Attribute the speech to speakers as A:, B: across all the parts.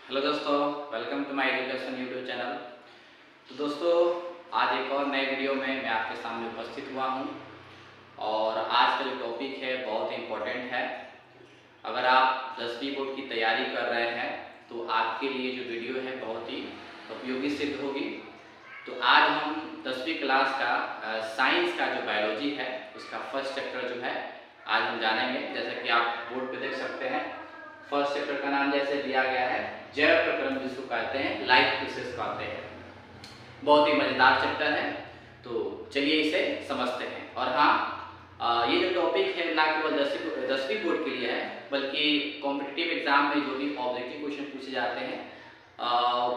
A: Hello दोस्तों, welcome to my education YouTube channel. तो दोस्तों, आज एक और नए वीडियो में मैं आपके सामने उपस्थित हुआ हूं और आज का जो टॉपिक है बहुत ही इम्पोर्टेंट है। अगर आप 10वीं बोर्ड की तैयारी कर रहे हैं तो आपके लिए जो वीडियो है बहुत ही उपयोगी सिद्ध होगी। तो आज हम 10वीं क्लास का साइंस का जो बायोलॉजी है उसका फर्स्ट चैप्टर जो है आज हम जानेंगे। जैसा कि आप बोर्ड पे देख सकते हैं, फर्स्ट चैप्टर का नाम जैसे दिया गया है जैव प्रक्रम, जिसको कहते हैं लाइफ प्रोसेस कहते हैं। बहुत ही मजेदार चैप्टर है, तो चलिए इसे समझते हैं। और हाँ, ये जो टॉपिक है ना केवल 10वीं बोर्ड के लिए है बल्कि कॉम्पिटिटिव एग्जाम में जो भी ऑब्जेक्टिव क्वेश्चन पूछे जाते हैं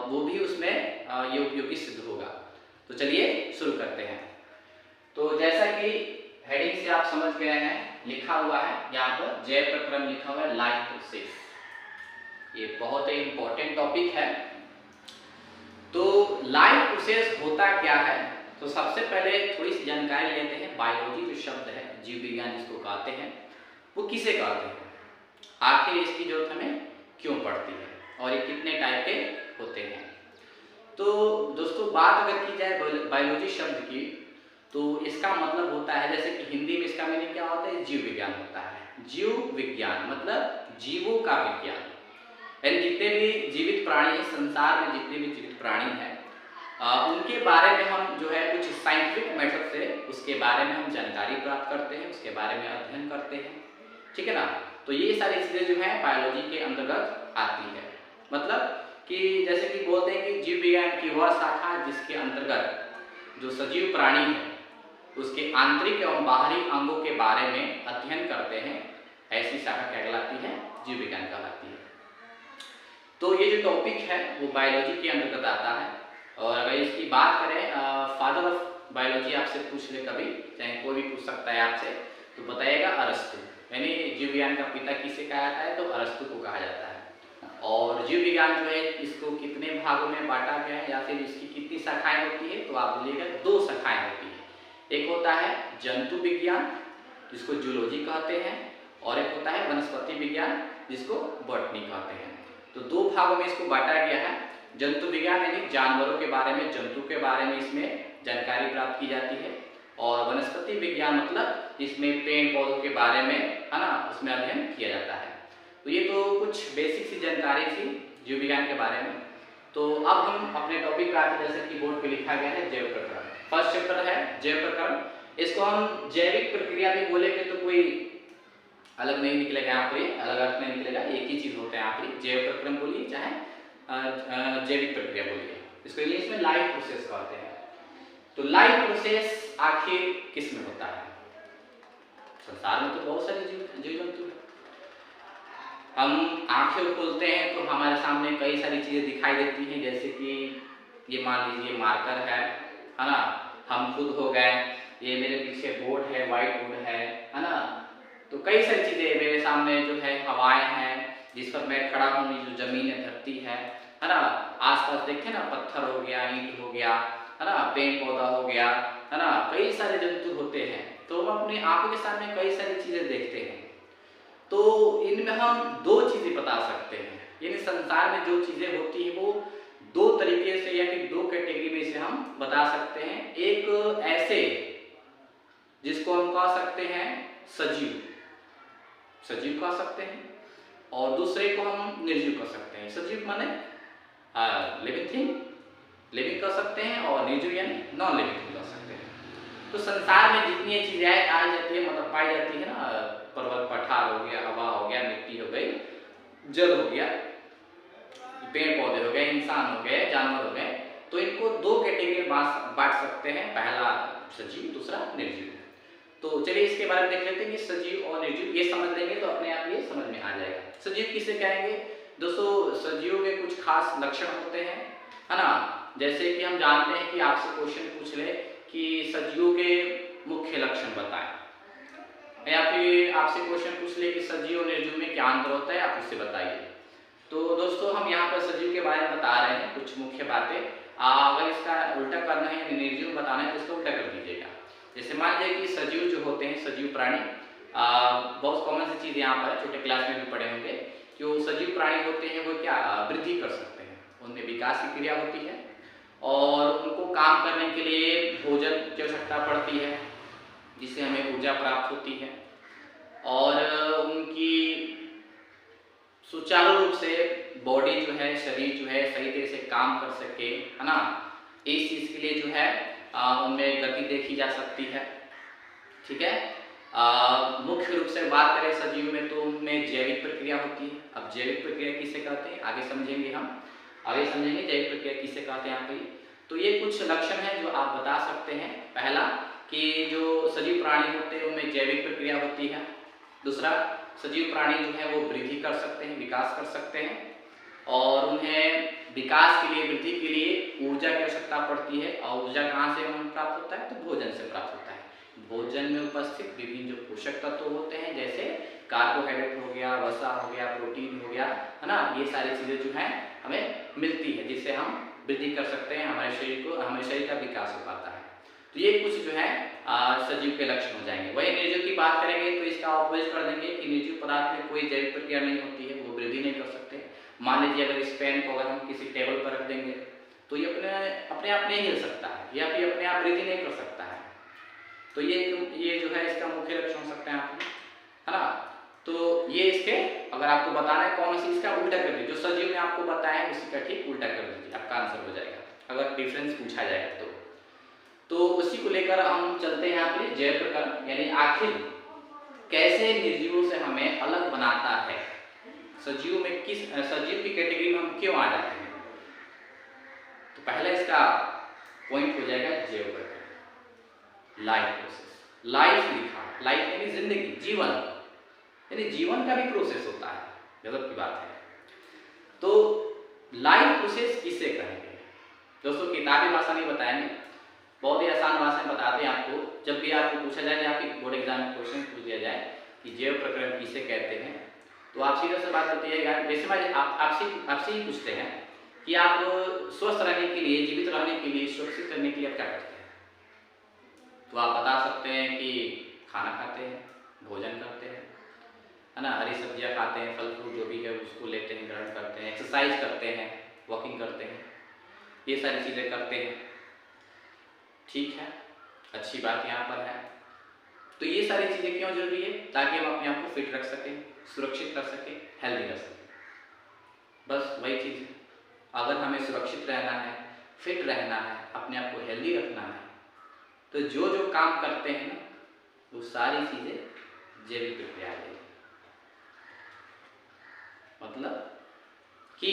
A: वो भी उसमें ये उपयोगी सिद्ध होगा। तो चलिए शुरू करते हैं। तो जैसा कि हेडिंग से आप समझ गए हैं, लिखा हुआ है यहाँ पर जैव प्रक्रम लिखा हुआ है, लाइफ प्रोसेस। ये बहुत ही इंपॉर्टेंट टॉपिक है। तो लाइफ प्रोसेस होता क्या है, तो सबसे पहले थोड़ी सी जानकारी लेते हैं। बायोलॉजी जो शब्द है, जीव विज्ञान जिसको कहते हैं, वो किसे कहते हैं, आखिर इसकी जरूरत हमें क्यों पड़ती है और ये कितने टाइप के होते हैं। तो दोस्तों, बात अगर की जाए बायोलॉजी शब्द की, तो इसका मतलब होता है, जैसे कि हिंदी में इसका मीनिंग क्या होता है, जीव विज्ञान होता है। जीव विज्ञान मतलब जीवों का विज्ञान, यानी जितने भी जीवित प्राणी हैं संसार में, जितने भी जीवित प्राणी हैं उनके बारे में हम जो है कुछ साइंटिफिक मेथड से उसके बारे में हम जानकारी प्राप्त करते हैं, उसके बारे में अध्ययन करते हैं, ठीक है ना। तो ये सारी चीजें जो है बायोलॉजी के अंतर्गत आती है। मतलब कि जैसे कि बोलते हैं कि जीव विज्ञान की वह शाखा जिसके अंतर्गत जो सजीव प्राणी है उसके आंतरिक एवं बाहरी अंगों के बारे में अध्ययन करते हैं, ऐसी शाखा क्या कहलाती है, जीव विज्ञान कहलाती है। तो ये जो टॉपिक है वो बायोलॉजी के अंतर्गत आता है। और अगर इसकी बात करें, फादर ऑफ बायोलॉजी आपसे पूछ ले कभी, चाहे कोई भी पूछ सकता है आपसे, तो बताइएगा अरस्तु। यानी जीव विज्ञान का पिता किसे कहा जाता है, तो अरस्तु को कहा जाता है। और जीव विज्ञान जो है इसको कितने भागों में बांटा गया है या फिर इसकी कितनी शाखाएं होती है, तो आप बोलिएगा 2 शाखाएं होती है। एक होता है जंतु विज्ञान जिसको जूलॉजी कहते हैं, और एक होता है वनस्पति विज्ञान जिसको बॉटनी कहते हैं। तो 2 भागों में इसको बांटा गया है। जंतु विज्ञान यानी जानवरों के बारे में, जंतु के बारे में इसमें जानकारी प्राप्त की जाती है, और वनस्पति विज्ञान मतलब इसमें पेड़ पौधों के बारे में, है ना, उसमें अध्ययन किया जाता है। तो ये तो कुछ बेसिक सी जानकारी थी जीव विज्ञान के बारे में। तो अब हम अपने टॉपिक पे आते हैं। जैसे की बोर्ड पे लिखा गया है जैव प्रक्रम, फर्स्ट चैप्टर है जैव प्रक्रम। इसको हम जैविक प्रक्रिया भी बोलेंगे तो कोई अलग नहीं निकलेगा, यहाँ पर अलग अर्थ नहीं निकलेगा, एक ही चीज होता है। यहाँ पर जैव प्रक्रम बोलिए चाहे जैविक प्रक्रिया बोलिए, इसको इंग्लिश में लाइफ प्रोसेस कहते हैं। तो लाइफ प्रोसेस आखिर किस में होता है, संसार में तो बहुत सारे जीव जंतु हैं। हम आंखें खोलते हैं तो हमारे सामने कई सारी चीजें दिखाई देती हैं, जैसे कि ये मान लीजिए मार्कर है ना, हम खुद हो गए, ये मेरे पीछे बोर्ड है, व्हाइट बोर्ड है ना। तो कई सारी चीजें मेरे सामने जो है, हवाएं हैं जिस पर मैं खड़ा हूँ, जो जमीन है, धरती है ना। आसपास देखें ना, पत्थर हो गया, ईंट हो गया, है ना, पेड़ पौधा हो गया, है ना, कई सारे जंतु होते हैं। तो हम अपनी आंखों के सामने कई सारी चीजें देखते हैं। तो इनमें हम 2 चीजें बता सकते हैं, यानी संसार में जो चीजें होती है वो 2 तरीके से या फिर 2 कैटेगरी में से हम बता सकते हैं। एक ऐसे जिसको हम कह सकते हैं सजीव, सजीव कह सकते हैं, और दूसरे को हम निर्जीव कह सकते हैं। सजीव माने लिविंग थिंग, लिविंग कह सकते हैं, और निर्जीव यानी नॉन लिविंग कह सकते हैं। तो संसार में जितनी चीजें आई जाती है, मतलब पाई जाती है ना, पर्वत पठार हो गया, हवा हो गया, मिट्टी हो गई, जल हो गया, पेड़ पौधे हो गए, इंसान हो गए, जानवर हो गए, तो इनको 2 कैटेगरी में बांट सकते हैं, पहला सजीव, दूसरा निर्जीव। तो चलिए इसके बारे में देख लेते हैं कि सजीव और निर्जीव, ये समझ लेंगे तो अपने आप ये समझ में आ जाएगा। सजीव किसे कहेंगे दोस्तों, सजीवों के कुछ खास लक्षण होते हैं, है ना। जैसे कि हम जानते हैं कि आपसे क्वेश्चन पूछ ले कि सजीवों के मुख्य लक्षण बताएं, या फिर आपसे क्वेश्चन पूछ ले कि सजीव और निर्जीव में क्या अंतर होता है, आप उससे बताइए। तो दोस्तों, हम यहाँ पर सजीव के बारे में बता रहे हैं कुछ मुख्य बातें। अगर इसका उल्टा करना है, निर्जीव बताना है, तो इसको उल्टा कर दीजिएगा। जैसे मान लीजिए कि सजीव जो होते हैं, सजीव प्राणी, बहुत कॉमन सी चीज यहाँ पर छोटे क्लास में भी पढ़े होंगे जो सजीव प्राणी होते हैं वो क्या वृद्धि कर सकते हैं, उनमें विकास की क्रिया होती है और उनको काम करने के लिए भोजन की आवश्यकता पड़ती है जिससे हमें ऊर्जा प्राप्त होती है और उनकी सुचारू रूप से बॉडी जो है, शरीर जो है सही तरह से काम कर सके, है ना। इस चीज के लिए जो है उनमें गति देखी जा सकती है, ठीक है। मुख्य रूप से बात करें सजीव में तो उनमें जैविक प्रक्रिया होती है। अब जैविक प्रक्रिया किसे कहते हैं आगे समझेंगे, हम आगे समझेंगे जैविक प्रक्रिया किसे कहते हैं यहाँ पे। तो ये कुछ लक्षण हैं जो आप बता सकते हैं। पहला कि जो सजीव प्राणी होते हैं उनमें जैविक प्रक्रिया होती है। दूसरा, सजीव प्राणी जो है वो वृद्धि कर सकते हैं, विकास कर सकते हैं और उन्हें विकास के लिए, वृद्धि के लिए ऊर्जा की आवश्यकता पड़ती है। और ऊर्जा कहाँ से उन्हें प्राप्त होता है, तो भोजन से प्राप्त होता है। भोजन में उपस्थित विभिन्न जो पोषक तत्व होते हैं जैसे कार्बोहाइड्रेट हो गया, वसा हो गया, प्रोटीन हो गया, है ना, ये सारी चीजें जो हैं हमें मिलती है जिससे हम वृद्धि कर सकते हैं, हमारे शरीर का विकास हो पाता है। तो ये कुछ जो है सजीव के लक्षण हो जाएंगे। वही निर्जीव की बात करेंगे तो इसका ऑपोजिट कर देंगे कि निर्जीव पदार्थ में कोई जैविक प्रक्रिया नहीं होती है, वो वृद्धि नहीं कर सकते। मान लीजिए अगर इस पेन को अगर हम किसी टेबल पर रख देंगे तो ये अपने आप नहीं हिल सकता है या फिर अपने आप वृद्धि नहीं कर सकता है। तो ये जो है इसका मुख्य लक्षण हो सकता है आपको, है ना। तो ये इसके अगर आपको बताना है कौन सी, इसका उल्टा कर दीजिए, जो सजीव ने आपको बताया है उसी का ठीक उल्टा कर दीजिए, आपका आंसर हो जाएगा अगर डिफरेंस पूछा जाएगा तो उसी को लेकर हम चलते हैं यहाँ पे जैव प्रकरण, यानी आखिर कैसे निर्जीवों से हमें अलग बनाता है, सजीव में सजीव की कैटेगरी में हम क्यों आ जाते हैं। तो पहला इसका पॉइंट हो जाएगा जैव प्रकरण, लाइफ प्रोसेस। लाइफ लिखा, लाइफ यानी जिंदगी, जीवन, यानी जीवन का भी प्रोसेस होता है, गजब की बात है। तो लाइफ प्रोसेस किसे कहेंगे दोस्तों, किताबी भाषा नहीं बताएंगे, बहुत ही आसान भाषा में बताते हैं आपको। जब भी आपको पूछा जाए या फिर बोर्ड एग्जाम में क्वेश्चन पूछ दिया जाए कि जैव प्रकरण किसे कहते हैं, तो आप सीधे से बात बताइएगा। वैसे में आपसे ही पूछते हैं कि आप स्वस्थ रहने के लिए, जीवित रहने के लिए, सुरक्षित रहने के लिए आप क्या करते हैं, तो आप बता सकते हैं कि खाना खाते हैं, भोजन करते हैं, है ना, हरी सब्जियां खाते हैं, फल फ्रूट जो भी है उसको लेते हैं, ग्रहण करते हैं, एक्सरसाइज करते हैं, वॉकिंग करते हैं, ये सारी चीज़ें करते हैं, ठीक है, अच्छी बात यहाँ पर है। तो ये सारी चीज़ें क्यों जरूरी है, ताकि हम अपने आप को फिट रख सकें, सुरक्षित कर सकें, हेल्दी कर सकें, बस वही चीज़ है। अगर हमें सुरक्षित रहना है, फिट रहना है, अपने आप को हेल्दी रखना है, तो जो जो काम करते हैं ना वो सारी चीज़ें जैविक प्रक्रिया है। मतलब कि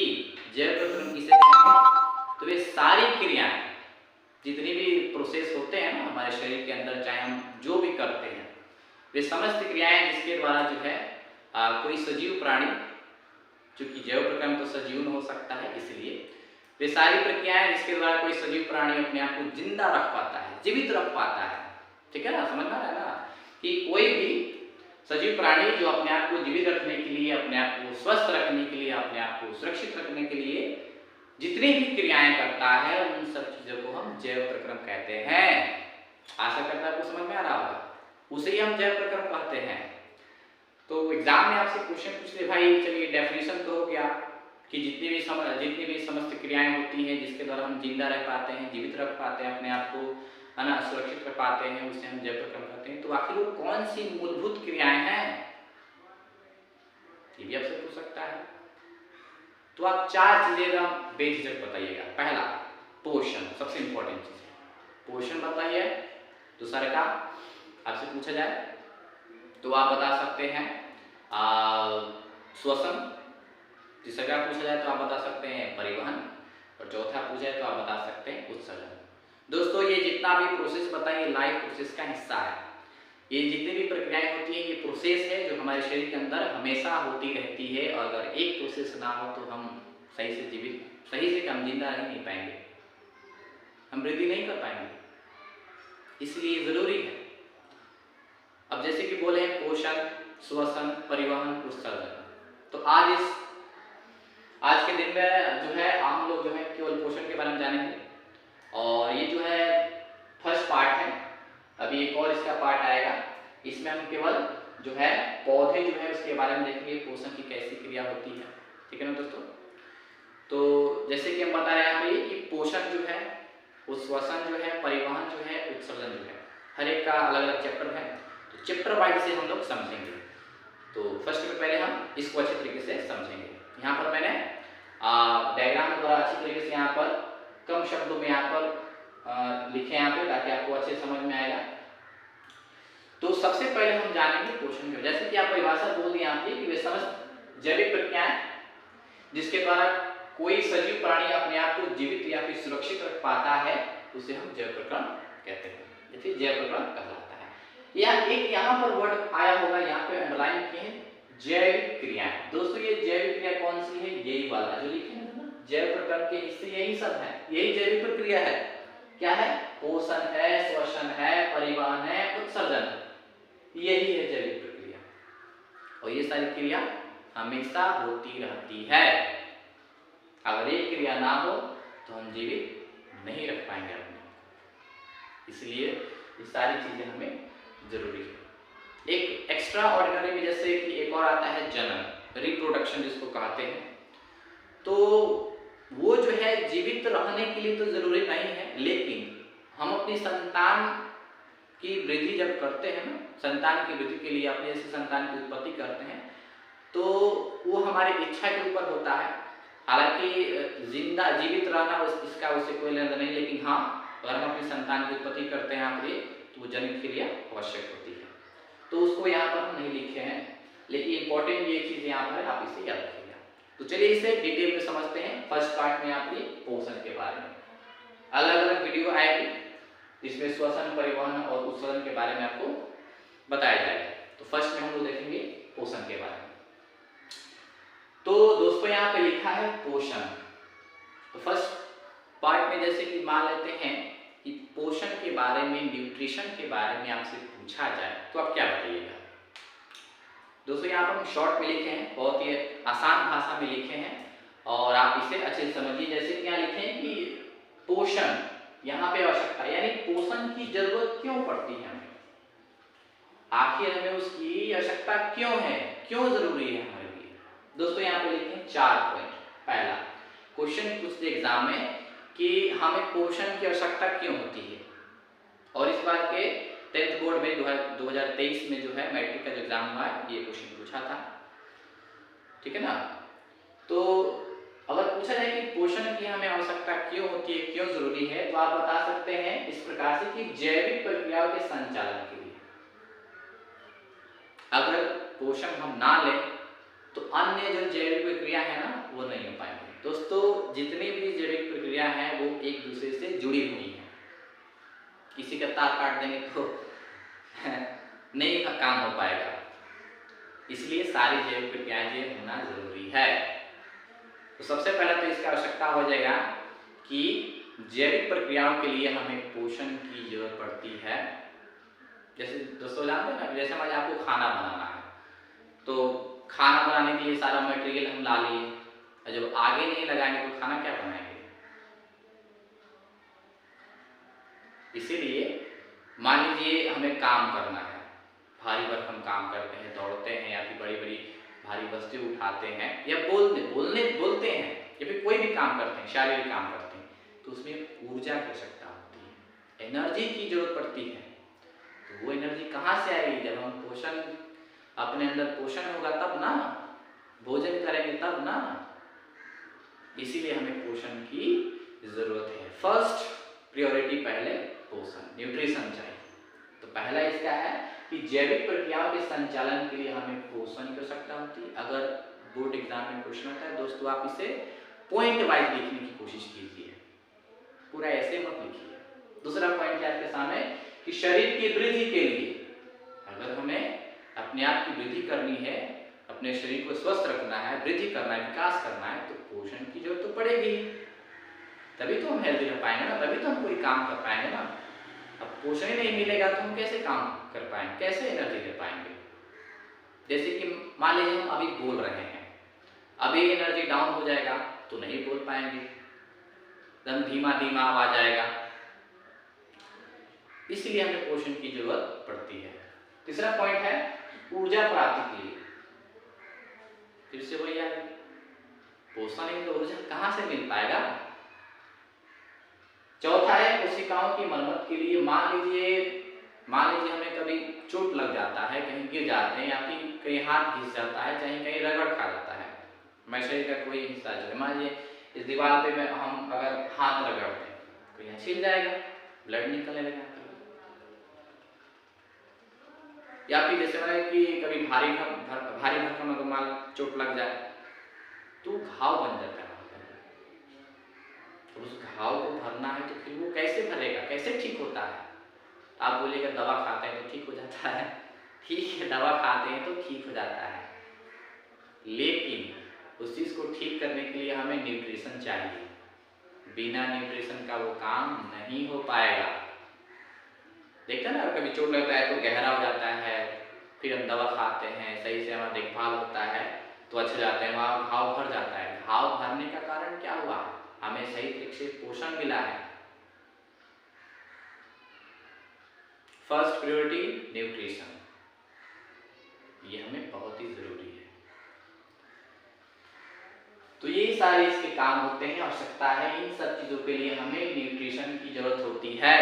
A: जैव प्रकरण किसे कहते हैं, तो वे सारी क्रियाएं, जितनी भी प्रोसेस होते हैं ना हमारे शरीर के अंदर, चाहे हम जो भी करते हैं, वे समस्त क्रियाएं जिसके द्वारा जो है कोई सजीव प्राणी, चूंकि जैव प्रकरण तो सजीव न हो सकता है, इसलिए वे सारी प्रक्रियाएं जिसके द्वारा कोई सजीव प्राणी अपने आप को जिंदा रख पाता है, जीवित रख पाता है, ठीक है ना, समझ में आ रहा है ना, कि कोई भी सजीव प्राणी जो अपने आप को जीवित रखने के लिए, अपने आप को स्वस्थ रखने के लिए, अपने आप को सुरक्षित रखने के लिए जितनी भी क्रियाएं करता है, उन सब चीजों को हम जैव प्रकरण कहते हैं। आशा करता है आपको समझ में आ रहा होगा, उसे ही हम जैव प्रकरण कहते हैं। तो एग्जाम में आपसे क्वेश्चन पूछ ले, भाई चलिए डेफिनेशन तो हो गया कि जितनी भी समस्त क्रियाएं होती हैं जिसके द्वारा हम जिंदा रह पाते हैं, जीवित रख पाते हैं, अपने आप को, है ना, सुरक्षित कर पाते हैं, उसे हम जैव प्रकरण कहते हैं। तो आखिर वो कौन सी मूलभूत क्रियाएं हैं, ये भी आपसे पूछ सकता है। तो आप चार चीजें बेझिझक बताइएगा। पहला, पोषण, सबसे इंपॉर्टेंट चीज है, पोषण बताइए। दूसरा का आपसे पूछा जाए तो आप बता सकते हैं श्वसन। तीसरा का पूछा जाए तो आप बता सकते हैं परिवहन, और चौथा पूछा जाए तो आप बता सकते हैं उत्सर्जन। दोस्तों ये जितना भी प्रोसेस बताइए लाइफ प्रोसेस का हिस्सा है। ये जितनी भी प्रक्रियाएं होती है ये प्रोसेस है जो हमारे शरीर के अंदर हमेशा होती रहती है, और अगर एक प्रोसेस ना हो तो हम सही से हम जिंदा रह नहीं पाएंगे, हम वृद्धि नहीं कर पाएंगे, इसलिए जरूरी है। अब जैसे कि बोले हैं पोषण, श्वसन, परिवहन, उत्सर्जन, तो आज के दिन में जो है आम लोग जो है केवल पोषण के बारे में जानेंगे, और ये जो है फर्स्ट पार्ट है। अभी एक और इसका पार्ट आएगा, इसमें हम केवल जो है पौधे जो है उसके बारे में देखेंगे, पोषण की कैसी क्रिया होती है। ठीक है ना दोस्तों। तो जैसे कि हम बता रहे हैं यहाँ पे कि पोषण जो है, श्वसन जो है, परिवहन जो है, उत्सर्जन जो है, हर एक का अलग अलग चैप्टर है। तो चैप्टर वाइज से हम लोग समझेंगे। तो फर्स्ट में पहले हम इसको अच्छे तरीके से समझेंगे। यहाँ पर मैंने डायग्राम द्वारा अच्छी तरीके से यहाँ पर कम शब्दों में यहाँ पर लिखे यहाँ पे, ताकि आपको अच्छे समझ में आएगा। तो सबसे पहले हम जानेंगे पोषण के, जैसे कि आप परिभाषा बोल दी यहाँ पे कि वे समस्त जैविक प्रक्रियाएं जिसके द्वारा कोई सजीव प्राणी अपने आप को जीवित या फिर सुरक्षित रख पाता है, उसे हम जैव प्रकरण कहते हैं, या फिर जैव प्रकरण कहलाता है। यहाँ पर वर्ड आया होगा, यहाँ पे अंडरलाइन किए हैं, जैविक क्रियाएं। दोस्तों ये जैविक क्रिया कौन सी है? यही वाला जो लिखे हैं ना, जैव प्रकरण के हिस्से यही सब है, यही जैविक प्रक्रिया है। क्या है? पोषण है, श्वसन है, परिवहन है, उत्सर्जन है, यही है जैविक प्रक्रिया। और ये सारी क्रिया हमेशा होती रहती है। अगर एक क्रिया ना हो तो हम जीवित नहीं रख पाएंगे अपने को, इसलिए ये सारी चीजें हमें जरूरी है। एक एक्स्ट्रा ऑर्डिनरी में जैसे कि एक और आता है जनन, रिप्रोडक्शन जिसको कहते हैं। तो वो जो है जीवित रहने के लिए तो जरूरी नहीं है, लेकिन हम अपनी संतान की वृद्धि जब करते हैं ना, संतान की वृद्धि के लिए अपने जैसे संतान की उत्पत्ति करते हैं, तो वो हमारी इच्छा के ऊपर होता है। हालांकि जिंदा जीवित रहना इसका उससे कोई लेना नहीं, लेकिन हाँ अगर हम अपनी संतान की उत्पत्ति करते हैं यहाँ पे, तो वो जनित क्रिया आवश्यक होती है। तो उसको यहाँ पर हम नहीं लिखे हैं, लेकिन इंपॉर्टेंट ये चीज यहाँ पर आप इसे याद रखिएगा। तो चलिए इसे डिटेल में समझते हैं। फर्स्ट पार्ट में आपके पोषण के बारे में अलग अलग वीडियो आएगी, जिसमें श्वसन, परिवहन और उत्सर्जन के बारे में आपको बताया जाएगा। तो फर्स्ट में हम लोग देखेंगे पोषण के बारे में। तो दोस्तों यहाँ पे लिखा है पोषण। तो फर्स्ट पार्ट में जैसे कि मान लेते हैं कि पोषण के बारे में, न्यूट्रिशन के बारे में आपसे पूछा जाए तो आप क्या बताइएगा? दोस्तों यहाँ पर हम शॉर्ट में लिखे हैं, बहुत ही आसान भाषा में लिखे हैं, और आप इसे अच्छे से समझिए। जैसे कि यहाँ लिखे हैं कि पोषण, यहाँ पे आवश्यकता, यानी पोषण की जरूरत क्यों पड़ती है हमें, आखिर हमें उसकी आवश्यकता क्यों है, क्यों जरूरी है हमारे लिए। दोस्तों यहाँ पे लिखे हैं 4 पॉइंट। पहला क्वेश्चन पूछते एग्जाम में कि हमें पोषण की आवश्यकता क्यों होती है, और इस बार के 10th बोर्ड में 2023 में जो है मैट्रिक का जो एग्जाम हुआ है, ये क्वेश्चन पूछा था। ठीक है ना। तो अगर पूछा जाए कि पोषण की हमें आवश्यकता क्यों होती है, क्यों जरूरी है, तो आप बता सकते हैं इस प्रकार से कि जैविक प्रक्रियाओं के संचालन के लिए। अगर पोषण हम ना लें तो अन्य जो जैविक प्रक्रिया है ना, वो नहीं हो पाएंगे। दोस्तों जितनी भी जैविक प्रक्रिया है वो एक दूसरे से जुड़ी हुई है। किसी का तार काट देंगे तो नहीं काम हो पाएगा, इसलिए सारी जैविक प्रक्रियाएं होना जरूरी है। तो सबसे पहले तो इसका आवश्यकता हो जाएगा कि जैविक प्रक्रियाओं के लिए हमें पोषण की जरूरत पड़ती है। जैसे दोस्तों जानते हैं ना, जैसे मान आपको खाना बनाना है, तो खाना बनाने के लिए सारा मटेरियल हम ला लिए, और जब आगे नहीं लगाएंगे तो खाना क्या बनाएंगे। इसीलिए मान लीजिए हमें काम करना है, भारी वर्क हम काम करते हैं, दौड़ते हैं, या फिर बड़ी बड़ी भारी वस्तु उठाते हैं, या बोलते हैं, या फिर कोई भी काम करते हैं, शारीरिक काम करते हैं, तो उसमें ऊर्जा की आवश्यकता होती है, एनर्जी की जरूरत पड़ती है। तो वो एनर्जी कहाँ से आएगी? जब हम पोषण, अपने अंदर पोषण होगा तब ना, भोजन करेंगे तब ना। इसीलिए हमें पोषण की जरूरत है। फर्स्ट प्रायोरिटी पहले पोषण, न्यूट्रिशन चाहिए। तो पहला इसका है कि जैविक प्रक्रियाओं के संचालन के लिए हमें पोषण की आवश्यकता होती है। अगर बोर्ड एग्जाम में क्वेश्चन आता है दोस्तों, आप इसे पॉइंट वाइज लिखने की कोशिश कीजिए, पूरा ऐसे मत लिखिए। दूसरा पॉइंट है आपके सामने कि शरीर की वृद्धि के लिए, अगर हमें अपने आप की वृद्धि करनी है, अपने शरीर को स्वस्थ रखना है, वृद्धि करना है, विकास करना है, तो पोषण की जरूरत तो पड़ेगी, तभी तो हम हेल्दी रह पाएंगे ना, तभी तो हम कोई काम कर पाएंगे ना। अब पोषण ही नहीं मिलेगा तो हम कैसे काम कर पाएंगे, कैसे एनर्जी दे पाएंगे। जैसे कि मान लीजिए हम अभी बोल रहे हैं, अभी एनर्जी डाउन हो जाएगा तो नहीं बोल पाएंगे, एकदम धीमा धीमा आवाज आएगा। इसलिए हमें पोषण की जरूरत पड़ती है। तीसरा पॉइंट है ऊर्जा प्राप्ति के लिए। फिर से वही आ गई, पोषण नहीं तो ऊर्जा कहाँ से मिल पाएगा। चौथा है कोशिकाओं की मरम्मत के लिए। मान लीजिए हमें कभी चोट लग जाता है, कहीं गिर जाते हैं या फिर कहीं हाथ घिस जाता है, चाहे कहीं रगड़ खा जाता है, मैं शरीर का कोई हिस्सा जो है, मान लीजिए इस दीवार पे में हम अगर हाथ रगड़ते हैं तो यहाँ छिल जाएगा, ब्लड निकलने लगेगा। या फिर जैसे मैंने कि कभी भारी भरकम अगर मान चोट लग जाए तो घाव बन जाता है। तो उस घाव को भरना है तो फिर वो कैसे भरेगा, कैसे ठीक होता है। आप बोलिएगा दवा खाते हैं तो ठीक हो जाता है, ठीक है दवा खाते हैं तो ठीक हो जाता है, लेकिन उस चीज को ठीक करने के लिए हमें न्यूट्रिशन चाहिए। बिना न्यूट्रिशन का वो काम नहीं हो पाएगा। देखते हैं ना, कभी चोट लगता है तो गहरा हो जाता है, फिर हम दवा खाते हैं, सही से हमारा देखभाल होता है तो अच्छे जाते हैं, वहाँ घाव भर जाता है। घाव भरने का कारण क्या हुआ, हमें सही तरीके से पोषण मिला है। फर्स्ट प्रायोरिटी न्यूट्रिशन, ये हमें बहुत ही जरूरी है। तो ये सारे इसके काम होते हैं, आवश्यकता है। इन सब चीजों के लिए हमें न्यूट्रिशन की जरूरत होती है,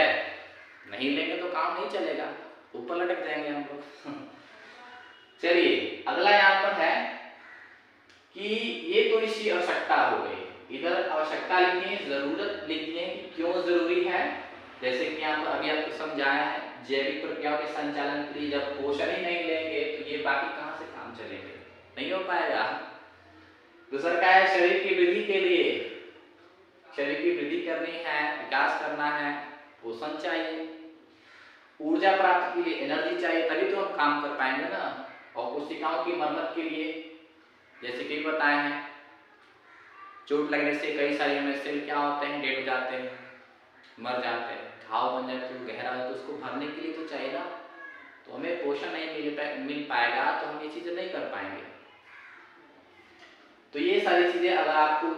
A: नहीं लेंगे तो काम नहीं चलेगा, ऊपर लटक जाएंगे हम लोग। चलिए अगला यहाँ पर है कि ये तो इसकी आवश्यकता हो गई। इधर आवश्यकता लिखिए, जरूरत लिखिए कि क्यों जरूरी है। जैसे कि यहाँ पर अभी आपको समझाया है, जैविक प्रक्रियाओं के संचालन के लिए जब पोषण ही नहीं लेंगे तो ये बाकी कहाँ से काम चलेंगे, नहीं हो पाएगा। दूसरा क्या है, शरीर की वृद्धि के लिए, शरीर की वृद्धि करनी है, विकास करना है, पोषण चाहिए। ऊर्जा प्राप्ति के लिए एनर्जी चाहिए, तभी तो हम काम कर पाएंगे ना। और कोशिकाओं की मरम्मत के लिए, जैसे कि बताए हैं, चोट लगने से कई सारे हमें सेल क्या होते हैं, डेड हो जाते हैं, मर जाते हैं, घाव बन जाते हैं, गहरा है, तो उसको भरने के लिए तो चाहिए ना। तो हमें पोषण नहीं मिल पाएगा तो हम ये चीजें नहीं कर पाएंगे। तो ये सारी चीजें अगर आपको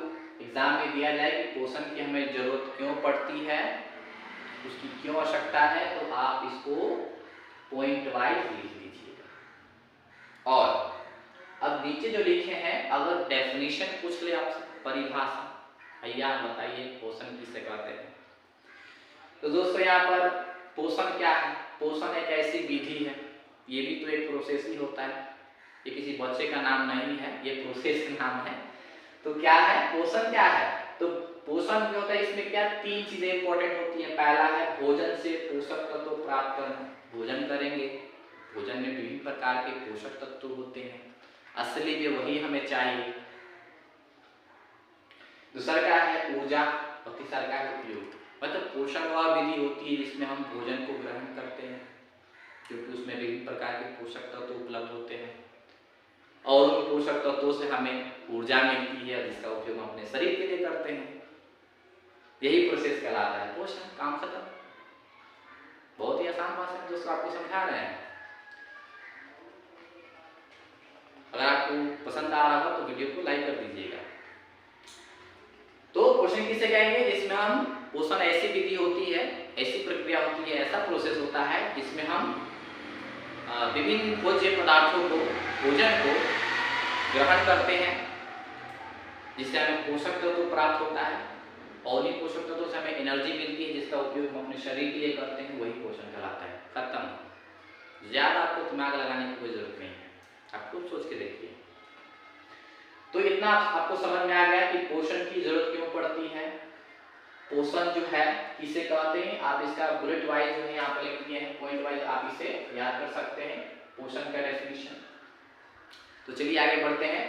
A: एग्जाम में दिया जाए कि पोषण की हमें जरूरत क्यों पड़ती है, उसकी क्यों आवश्यकता है, तो आप इसको पॉइंट वाइज लिख लीजिएगा। और अब नीचे जो लिखे हैं, अगर डेफिनेशन पूछ ले आपसे, परिभाषा, भैया बताइए पोषण किसे कहते हैं। तो दोस्तों यहाँ पर पोषण क्या है, पोषण एक ऐसी विधि है, ये भी तो एक प्रोसेस ही होता है, ये किसी बच्चे का नाम नहीं है, ये प्रोसेस का नाम है। तो क्या है पोषण, क्या है, तो पोषण जो होता है इसमें क्या तीन चीजें इंपॉर्टेंट होती हैं। पहला है भोजन से पोषक तत्व प्राप्त करना, भोजन करेंगे, भोजन में विभिन्न प्रकार के पोषक तत्व होते हैं, असली में वही हमें चाहिए। दूसरा क्या है ऊर्जा और तीसरा क्या है उपयोग। मतलब पोषण वह विधि होती है जिसमें हम भोजन को ग्रहण करते हैं, क्योंकि उसमें विभिन्न प्रकार के पोषक तत्व उपलब्ध होते हैं, और उन पोषक तत्वों से हमें ऊर्जा मिलती है, जिसका उपयोग हम अपने शरीर के लिए करते हैं। यही प्रोसेस कहलाता है पोषण। काम खत्म। बहुत ही आसान भाषा में दोस्तों आपको समझा रहे हैं। अगर आपको पसंद आ रहा हो तो वीडियो को लाइक कर दीजिएगा। तो पोषण किसे कहेंगे, जिसमें हम पोषण ऐसी विधि होती है, ऐसी प्रक्रिया होती है, ऐसा प्रोसेस होता है जिसमें हम विभिन्न भोज्य पदार्थों को, भोजन को ग्रहण करते हैं, जिससे हमें पोषक तत्व प्राप्त होता है, और उन्हीं पोषक तत्वों से हमें एनर्जी मिलती है, जिसका उपयोग हम अपने शरीर के लिए करते हैं, वही पोषण कहलाता है। खत्म। ज्यादा आपको दिमाग लगाने की कोई जरूरत नहीं है, आप खुद सोच के देखिए। तो इतना आपको समझ में आ गया कि पोषण की जरूरत क्यों पड़ती है। पोषण जो है किसे कहते हैं, आप इसका बुलेट वाइज जो है यहाँ पर लिख दिए हैं, पॉइंट वाइज आप इसे याद कर सकते हैं, पोषण का डेफिनेशन। तो चलिए आगे बढ़ते हैं।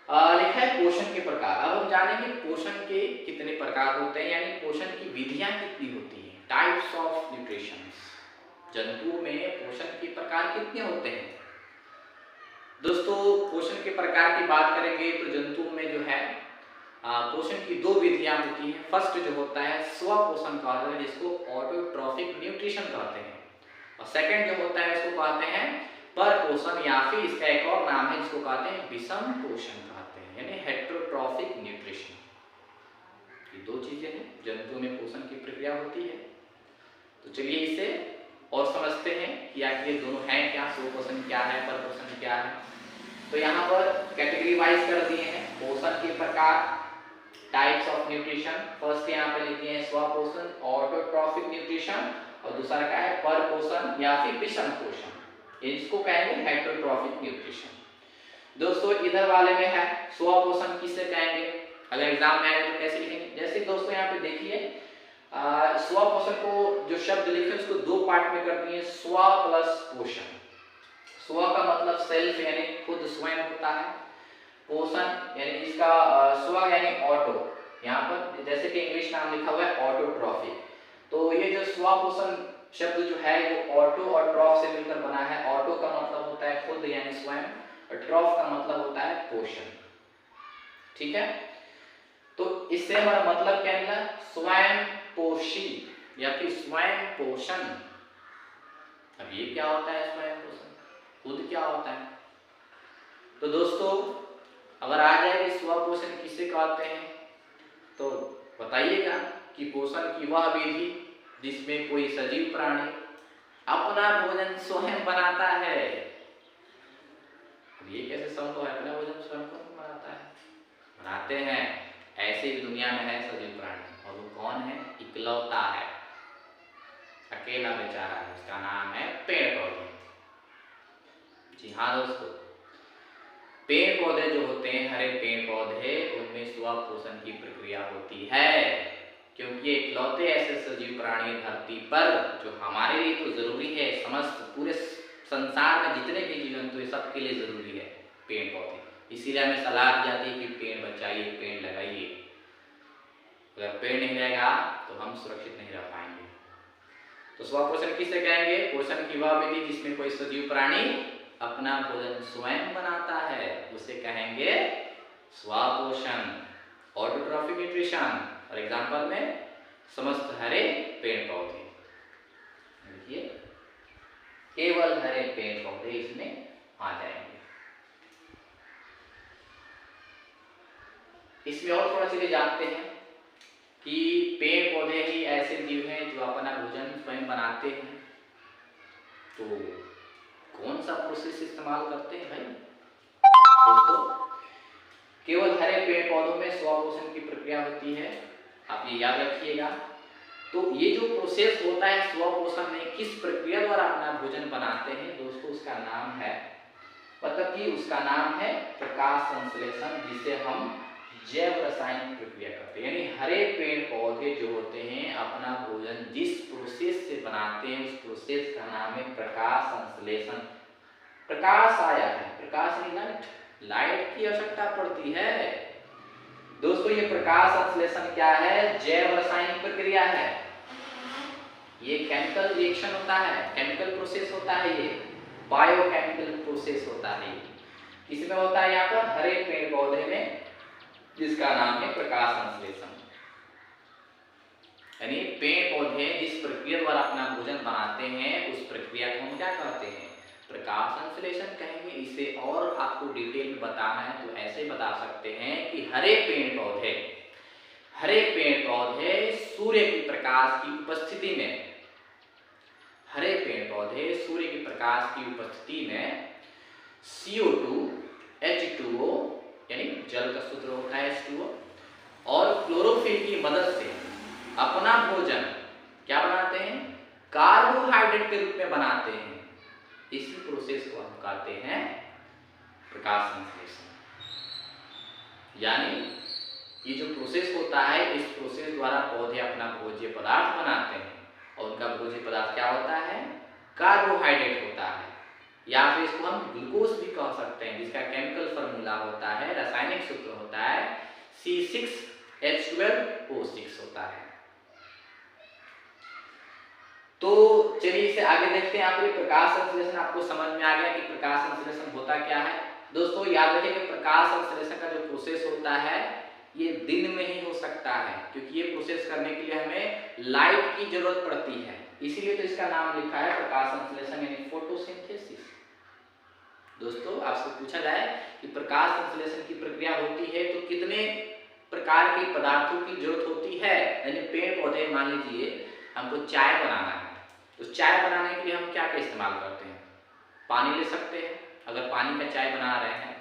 A: लिखा है पोषण के प्रकार। अब हम जानेंगे पोषण के कितने प्रकार होते हैं, यानी पोषण की विधियां कितनी होती हैं, टाइप्स ऑफ न्यूट्रिशन। जंतुओं में पोषण के प्रकार कितने होते हैं। दोस्तों पोषण के प्रकार की बात करेंगे तो जंतुओं में जो है पोषण की दो विधियां होती हैं। फर्स्ट जो होता है स्व पोषण कहते हैं, जिसको ऑटोट्रॉफिक न्यूट्रिशन कहते हैं, और सेकंड जो होता है उसको कहते हैं पर पोषण, या फिर इसका एक और नाम है जिसको कहते हैं विषम पोषण कहते हैं, यानी हेटेरोट्रॉफिक न्यूट्रिशन। ये दो चीजें हैं, जंतुओं में पोषण की प्रक्रिया होती है। तो चलिए इसे और समझते हैं कि आखिर ये दोनों हैं क्या, 100% क्या है, पर पोषण क्या है। तो यहाँ पर कैटेगरी वाइज कर दिए हैं पोषण के प्रकार, टाइप्स ऑफ न्यूट्रिशन। फर्स्ट यहाँ पे लिखे हैं स्वपोषण, ऑटोट्रॉफिक न्यूट्रिशन, और दूसरा क्या है पर पोषण या फिर विषम पोषण, इसको कहेंगे हेटेरोट्रॉफिक न्यूट्रिशन। दोस्तों इधर वाले में है स्वपोषण, किसे कहेंगे, अगर एग्जाम में आए तो कैसे लिखेंगे। जैसे दोस्तों यहाँ पे देखिए स्वपोषण को जो शब्द लिखे उसको दो पार्ट में कर दिए, स्व प्लस पोषण। स्व का मतलब सेल्फ यानी खुद स्वयं होता है, पोषण यानी इसका स्व यानी ऑटो, यहाँ पर जैसे कि इंग्लिश नाम लिखा हुआ है ऑटोट्रॉफिक। तो ये जो स्वपोषण शब्द जो है वो ऑटो और ट्रॉफ से मिलकर बना है। ऑटो का मतलब होता है खुद यानी स्वयं, और ट्रॉफ का मतलब होता है पोषण। ठीक है, तो इससे हमारा मतलब क्या निकला, स्वयं पोषी या फिर स्वयं पोषण। अब ये क्या होता है स्वयं पोषण, खुद क्या होता है। तो दोस्तों अगर आ जाए कि स्वपोषण किसे कहते हैं तो बताइएगा कि पोषण की वह विधि जिसमें कोई सजीव प्राणी अपना भोजन स्वयं बनाता है। ये कैसे संभव है, अपना भोजन स्वयं कौन बनाता है, बनाते हैं। ऐसे भी दुनिया में है सजीव प्राणी, और वो कौन है, इकलौता है, अकेला बेचारा है, उसका नाम है पेड़ पौधे। जी हाँ दोस्तों, पेड़ पौधे जो होते हैं, हरे पेड़ पौधे, उनमें स्वपोषण की प्रक्रिया होती है, क्योंकि इकलौते ऐसे सजीव प्राणी धरती पर जो हमारे लिए तो जरूरी है, समस्त पूरे संसार में जितने भी जीव जंतु है सबके लिए जरूरी है पेड़ पौधे। इसीलिए हमें सलाह दी जाती है कि पेड़ बचाइए, पेड़ लगाइए। अगर पेड़ नहीं रहेगा तो हम सुरक्षित नहीं रह पाएंगे। तो स्वपोषण किसे कहेंगे, पोषण की वह विधि जिसमें कोई सजीव प्राणी अपना भोजन स्वयं बनाता है, उसे कहेंगे स्वपोषण, ऑटोट्रॉफिक न्यूट्रिशन। और एग्जांपल में समस्त हरे पेड़ पौधे, देखिए केवल हरे पेड़ पौधे इसमें आ जाएंगे। इसमें और थोड़ा चीजें जानते हैं कि पेड़ पौधे ही ऐसे जीव हैं जो अपना भोजन स्वयं बनाते हैं। तो कौन सा प्रोसेस इस्तेमाल करते हैं भाई दोस्तों, केवल हरे पेड़ पौधों में स्वपोषण की प्रक्रिया होती है, आप ये याद रखिएगा। तो ये जो प्रोसेस होता है स्वपोषण में, किस प्रक्रिया द्वारा अपना भोजन बनाते हैं दोस्तों, उसका नाम है, मतलब कि उसका नाम है प्रकाश संश्लेषण, जिसे हम जैव रासायनिक प्रक्रिया करते हैं। यानी हरे पेड़ पौधे जो होते हैं अपना भोजन जिस प्रोसेस से बनाते हैं, उस प्रोसेस का नाम है प्रकाश संश्लेषण। प्रकाश आया है, प्रकाश नहीं लाइट, लाइट की आवश्यकता पड़ती है दोस्तों। ये प्रकाश संश्लेषण क्या है, जैव रासायनिक प्रक्रिया है, ये केमिकल रिएक्शन होता है, केमिकल प्रोसेस होता है, ये बायोकेमिकल प्रोसेस होता है। इसमें होता है यहाँ पर हरे पेड़ पौधे में, जिसका नाम है प्रकाश संश्लेषण। यानी पेड़ पौधे जिस प्रक्रिया द्वारा अपना भोजन बनाते हैं उस प्रक्रिया को हम क्या कहते हैं, प्रकाश संश्लेषण कहेंगे। इसे और आपको डिटेल में बताना है तो ऐसे बता सकते हैं कि हरे पेड़ पौधे सूर्य की प्रकाश की उपस्थिति में, हरे पेड़ पौधे सूर्य की प्रकाश की उपस्थिति में CO2, H2O यानी जल का सूत्र होता है H2O, और क्लोरोफिल की मदद से अपना भोजन क्या बनाते हैं, कार्बोहाइड्रेट के रूप में बनाते हैं। इसी प्रोसेस को हम कहते हैं प्रकाश संश्लेषण। यानी ये जो प्रोसेस होता है, इस प्रोसेस द्वारा पौधे अपना भोज्य पदार्थ बनाते हैं, और उनका भोज्य पदार्थ क्या होता है, कार्बोहाइड्रेट होता है, या फिर इसको हम ग्लूकोज भी कह सकते हैं, जिसका केमिकल फॉर्मूला होता है, रासायनिक सूत्र होता है C6H12O6 होता है। तो चलिए इसे आगे देखते हैं। आपके प्रकाश संश्लेषण आपको समझ में आ गया कि प्रकाश संश्लेषण होता क्या है। दोस्तों याद रखिए कि प्रकाश संश्लेषण का जो प्रोसेस होता है ये दिन में ही हो सकता है, क्योंकि ये प्रोसेस करने के लिए हमें लाइट की जरूरत पड़ती है, इसीलिए तो इसका नाम लिखा है प्रकाश संश्लेषण यानी फोटोसिंथेसिस। दोस्तों आपसे पूछा जाए कि प्रकाश संश्लेषण की प्रक्रिया होती है तो कितने प्रकार के पदार्थों की जरूरत होती है, यानी पेड़ पौधे, मान लीजिए हमको चाय बनाना है तो चाय बनाने के लिए हम क्या क्या इस्तेमाल करते हैं? पानी ले सकते हैं, अगर पानी का चाय बना रहे हैं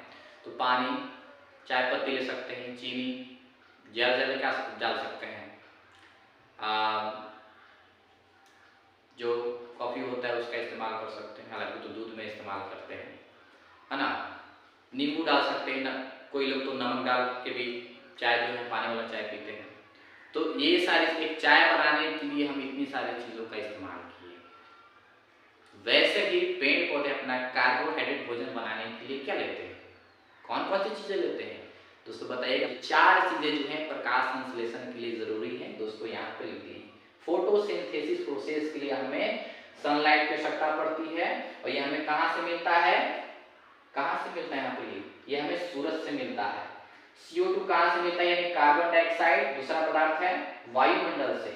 A: तो पानी, चाय पत्ती ले सकते हैं, चीनी, ज़्यादा ज़्यादा क्या डाल सकते हैं, जो कॉफ़ी होता है उसका इस्तेमाल कर सकते हैं, हालांकि तो दूध में इस्तेमाल करते हैं, है ना। नींबू डाल सकते हैं ना, कोई लोग तो नमक डाल के भी चाय जो है पानी वाला चाय पीते हैं। तो ये सारी एक चाय बनाने के लिए हम इतनी सारी चीज़ों का इस्तेमाल किए। वैसे ही पेड़ पौधे अपना कार्बोहाइड्रेट भोजन बनाने के लिए क्या लेते हैं, कौन कौन सी चीज़ें लेते हैं दोस्तों बताइएगा। 4 चीज़ें जो हैं प्रकाश संश्लेषण के लिए ज़रूरी है दोस्तों, यहाँ पे लिखी है। फोटोसिंथेसिस प्रोसेस के लिए हमें सनलाइट की आवश्यकता पड़ती है, और ये हमें कहाँ से मिलता है, कहाँ से मिलता है यहाँ पे, ये हमें सूरज से मिलता है। CO2 कहाँ से मिलता है, यानी कार्बन डाइऑक्साइड दूसरा पदार्थ है वायुमंडल से।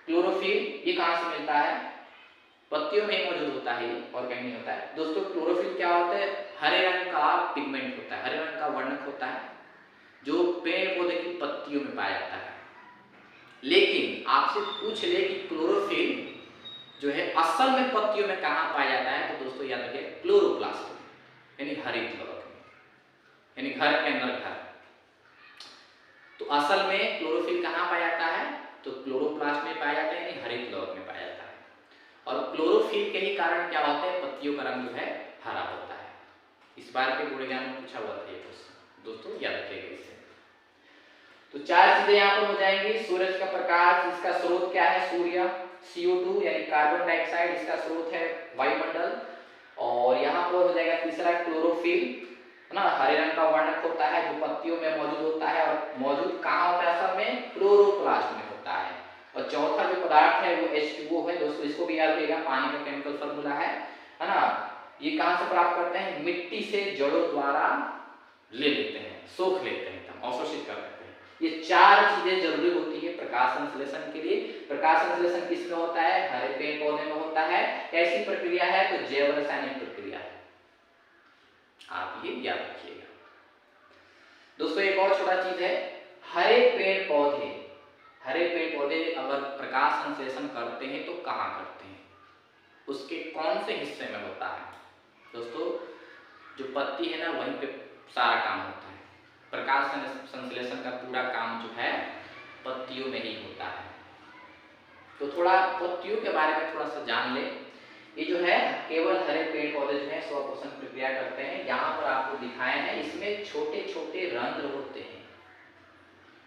A: क्लोरोफिल ये कहाँ से मिलता है, पत्तियों में ही मौजूद होता है और कहीं नहीं होता है दोस्तों। क्लोरोफिल क्या होता है, हरे रंग का पिगमेंट होता है, हरे रंग का वर्णक होता है जो पेड़ पौधे की पत्तियों में पाया जाता है। लेकिन आपसे पूछ ले कि क्लोरोफिल जो है असल में पत्तियों में कहाँ पाया जाता है, तो दोस्तों याद रखिए क्लोरोप्लास्ट में, यानी हरित कवक में, यानी घर के अंदर घर। तो असल में क्लोरोफिल कहाँ पाया जाता है, तो क्लोरोप्लास्ट में पाया जाता है, यानी हरित कवक में पाया जाता है। और क्लोरोफिल के ही कारण क्या होता है, पत्तियों का रंग जो है हरा होता है। इस बार के बोर्ड एग्जाम में पूछा हुआ था ये क्वेश्चन दोस्तों, याद रखिएगा इसे। तो 4 चीजें यहाँ पर हो जाएंगी। सूरज का प्रकाश, इसका स्रोत क्या है, सूर्य। CO2 यानी कार्बन डाइऑक्साइड, इसका स्रोत है वायुमंडल। और यहाँ पर हो जाएगा तीसरा क्लोरोफिल, है ना, हरे रंग का वर्णक होता है जो पत्तियों में मौजूद होता है, और मौजूद कहाँ होता है असल में, क्लोरोप्लास्ट में होता है। और चौथा जो पदार्थ है वो H2O है दोस्तों, इसको भी याद रखिएगा, पानी का केमिकल फॉर्मूला है ना। ये कहाँ से प्राप्त करते हैं, मिट्टी से जड़ों द्वारा ले लेते हैं, सोख लेते हैं, हम अवशोषित कर लेते हैं। ये 4 चीजें जरूरी होती है प्रकाश संश्लेषण के लिए। प्रकाश संश्लेषण किसमें होता है, हरे पेड़ पौधे में होता है। कैसी प्रक्रिया है, तो जैव रासायनिक प्रक्रिया है, आप ये याद रखिएगा दोस्तों। एक और छोटा चीज है, हरे पेड़ पौधे अगर प्रकाश संश्लेषण करते हैं तो कहाँ करते हैं, उसके कौन से हिस्से में होता है दोस्तों। जो पत्ती है ना, वहीं पे सारा काम होता है। प्रकाश संश्लेषण का पूरा काम जो है पत्तियों में ही होता है। तो थोड़ा पत्तियों के बारे में थोड़ा सा जान ले। ये जो है केवल हरे पेड़ पौधे जो है स्वपोषण प्रक्रिया करते हैं। यहाँ पर आपको दिखाए हैं, इसमें छोटे छोटे रंध्र होते हैं,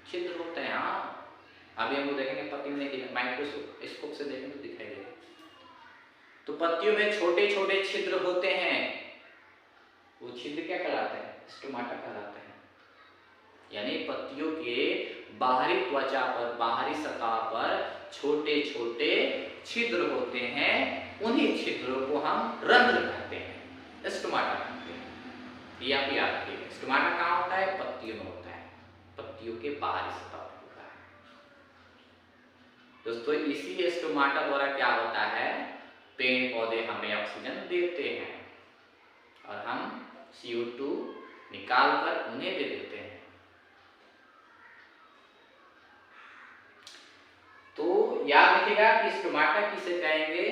A: छिद्र होते हैं। हाँ, अभी हम लोग देखेंगे पत्ती में, माइक्रोस्कोप से देखेंगे तो दिखाई देगा। तो पत्तियों में छोटे छोटे छिद्र होते हैं, वो छिद्र क्या कहलाते हैं, स्टोमाटा कहलाते हैं। यानी पत्तियों के बाहरी त्वचा पर, बाहरी सतह पर छोटे छोटे छिद्र होते हैं, उन्हीं छिद्रों को हम रंध्र कहते हैं, स्टोमाटा कहते हैं। ये आप याद रखिए, स्टोमाटा कहाँ होता है, पत्तियों में होता है, पत्तियों के बाहरी सतह पर होता है दोस्तों। इसी स्टोमाटा द्वारा क्या होता है, पेड़ पौधे हमें ऑक्सीजन देते हैं और हम CO2 निकाल कर उन्हें दे देते हैं। तो याद रखिएगा कि स्टोमाटा किसे कहेंगे,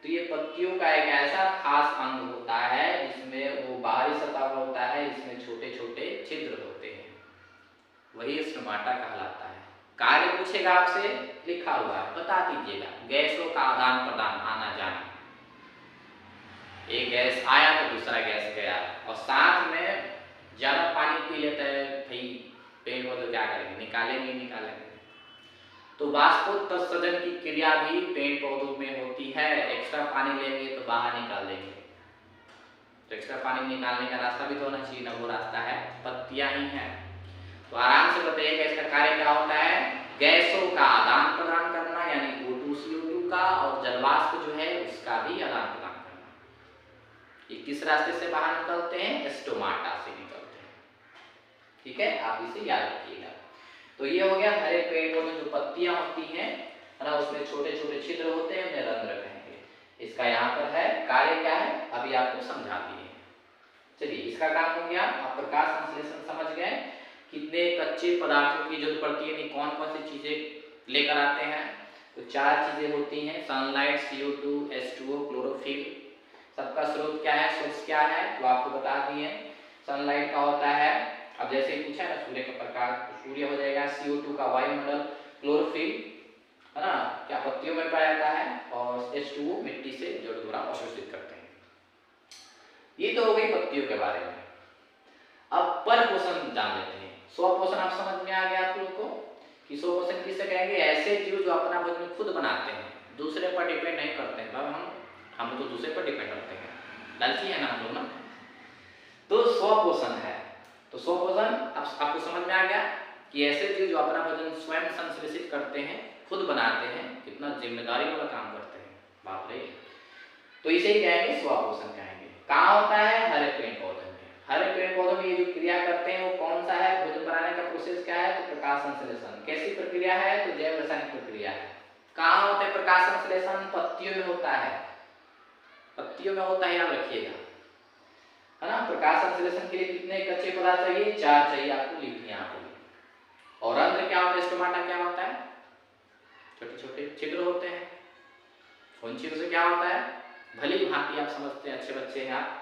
A: तो ये पत्तियों का एक ऐसा खास अंग होता है जिसमें वो बाहरी सतह पर होता है, इसमें छोटे छोटे छिद्र होते हैं, वही स्टोमाटा कहलाता है। कार्य पूछेगा आपसे, लिखा हुआ है, बता दीजिएगा। गैसों का आदान प्रदान, आना जाना, एक गैस आया तो दूसरा गैस गया, और साथ में ज्यादा पानी पी लेता है भाई पेड़ पौधे, क्या करेंगे, निकालेंगे। तो वाष्पोत्सर्जन की क्रिया भी पेड़ पौधों में होती है। एक्स्ट्रा पानी लेंगे तो बाहर निकाल देंगे, तो एक्स्ट्रा पानी निकालने का रास्ता भी तो होना चाहिए ना, वो रास्ता है पत्तियां ही हैं। तो आराम से बताइएगा इसका कार्य क्या होता है, गैसों का आदान प्रदान करना, यानी O2 CO2 का, और जलवाष्प जो है उसका भी आदान प्रदान करना। ये किस रास्ते से बाहर निकलते हैं, स्टोमाटा से निकलते हैं। ठीक है, आप इसे याद रखिएगा। तो ये हो गया हरे पेड़ पौधे, जो पत्तियां होती हैं, है ना, उसमें छोटे छोटे छिद्र होते हैं, उन्हें रंध्र कहेंगे। इसका यहाँ पर है, कार्य क्या है अभी आपको समझा दिए। चलिए, इसका काम हो गया। आप प्रकाश संश्लेषण समझ गए, कितने कच्चे पदार्थों की जरूरत पड़ती है, कौन कौन सी चीजें लेकर आते हैं, तो 4 चीजें होती हैं, सनलाइट, CO2, H2O, क्लोरोफिल। सबका स्रोत क्या है, सोर्स क्या है, तो आपको बता दिए। सनलाइट का होता है, अब जैसे ही पूछा ना सूर्य का प्रकाश, तो सूर्य हो जाएगा, CO2 का वायुमंडल, क्लोरोफिल है ना क्या पत्तियों में पाया जाता है, और H2O मिट्टी से जड़ द्वारा अवशोषित करते हैं। ये तो हो गई पत्तियों के बारे में। अब पर पोषण जान लेते हैं। स्वपोषण आप समझ में आ गया आप लोग को कि स्वपोषण किसे कहेंगे, ऐसे जीव जो अपना भोजन खुद बनाते हैं, दूसरे पर डिपेंड नहीं करते हैं। हम तो दूसरे पर डिपेंड करते हैं, लालची है ना हम लोग ना। तो स्वपोषण है, तो स्वपोषण आपको समझ में आ गया कि ऐसे जीव जो अपना भोजन स्वयं संश्लेषित करते हैं, खुद बनाते हैं, कितना जिम्मेदारी वाला काम करते हैं, बाप रे। तो इसे ही कहेंगे स्वपोषण कहेंगे। कहाँ होता है, हरे पेड़ पौधे में। हरे पेड़ पौधों में ये जो क्रिया करते हैं वो कौन सा है, भोजन बनाने का प्रोसेस क्या है, तो प्रकाश संश्लेषण। कैसी प्रक्रिया है, तो जैव रासायनिक प्रक्रिया है। कहाँ होता है प्रकाश संश्लेषण, पत्तियों में होता है, पत्तियों में होता है, याद रखिएगा है ना। प्रकाश संश्लेषण के लिए कितने कच्चे पदार्थ चाहिए, 4 चाहिए, आपको लिख दिया यहाँ पे। और रंध्र क्या होता है, स्टोमाटा क्या होता है, छोटे छोटे छिद्र होते हैं। उन छिद्र से क्या होता है, भली भांति आप समझते हैं, अच्छे बच्चे हैं आप।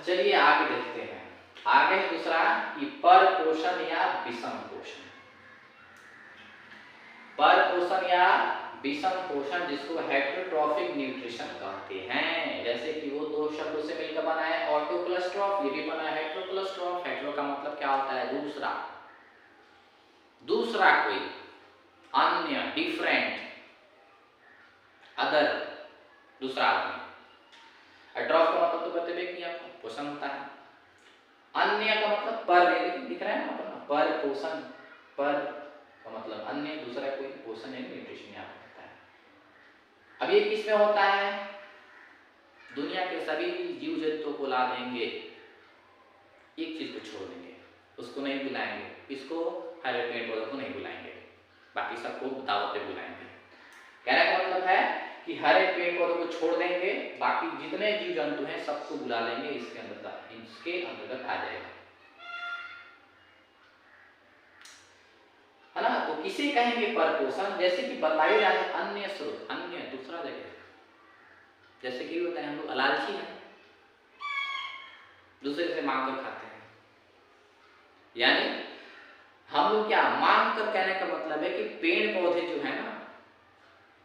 A: चलिए आगे देखते हैं। आगे दूसरा कि पर पोषण या विषम पोषण। पर पोषण या विषम पोषण जिसको हेटेरोट्रॉफिक न्यूट्रिशन कहते हैं। जैसे कि वो 2 शब्दों से मिलकर बना है, ऑटो प्लस ट्रॉफ, ये भी बना है हेटेरो प्लस ट्रॉफ। हेटेरो का मतलब क्या होता है, दूसरा, दूसरा कोई, अन्य, डिफरेंट, अदर, दूसरा आदमी। ट्रॉफ का मतलब तो बता कि आपको पोषण होता है। अन्य का मतलब पर, दिख रहा है ना अपना, पर पोषण, पर का मतलब अन्य, दूसरा कोई, पोषण यानी न्यूट्रिशन यहाँ होता है। अब ये किस में होता है, दुनिया के सभी जीव जंतुओं को ला देंगे, एक चीज को छोड़ देंगे, उसको नहीं बुलाएंगे, इसको हरे पेड़ पौधों को नहीं बुलाएंगे, बाकी सबको दावत पे बुलाएंगे। कहने का मतलब है कि हरे पेड़ पौधों को छोड़ देंगे, बाकी जितने जीव जंतु हैं सबको बुला लेंगे, इसके अंतर्गत आ जाएगा, है ना। तो किसे कहेंगे पर पोषण, जैसे कि बताया जाए अन्य स्रोत, अन्य दूसरा जगह, जैसे कि होता है हम लोग अलालची हैं, दूसरे से मांग कर खाते हैं, यानी हम लोग क्या मांग कर, कहने का मतलब है कि पेड़ पौधे जो है ना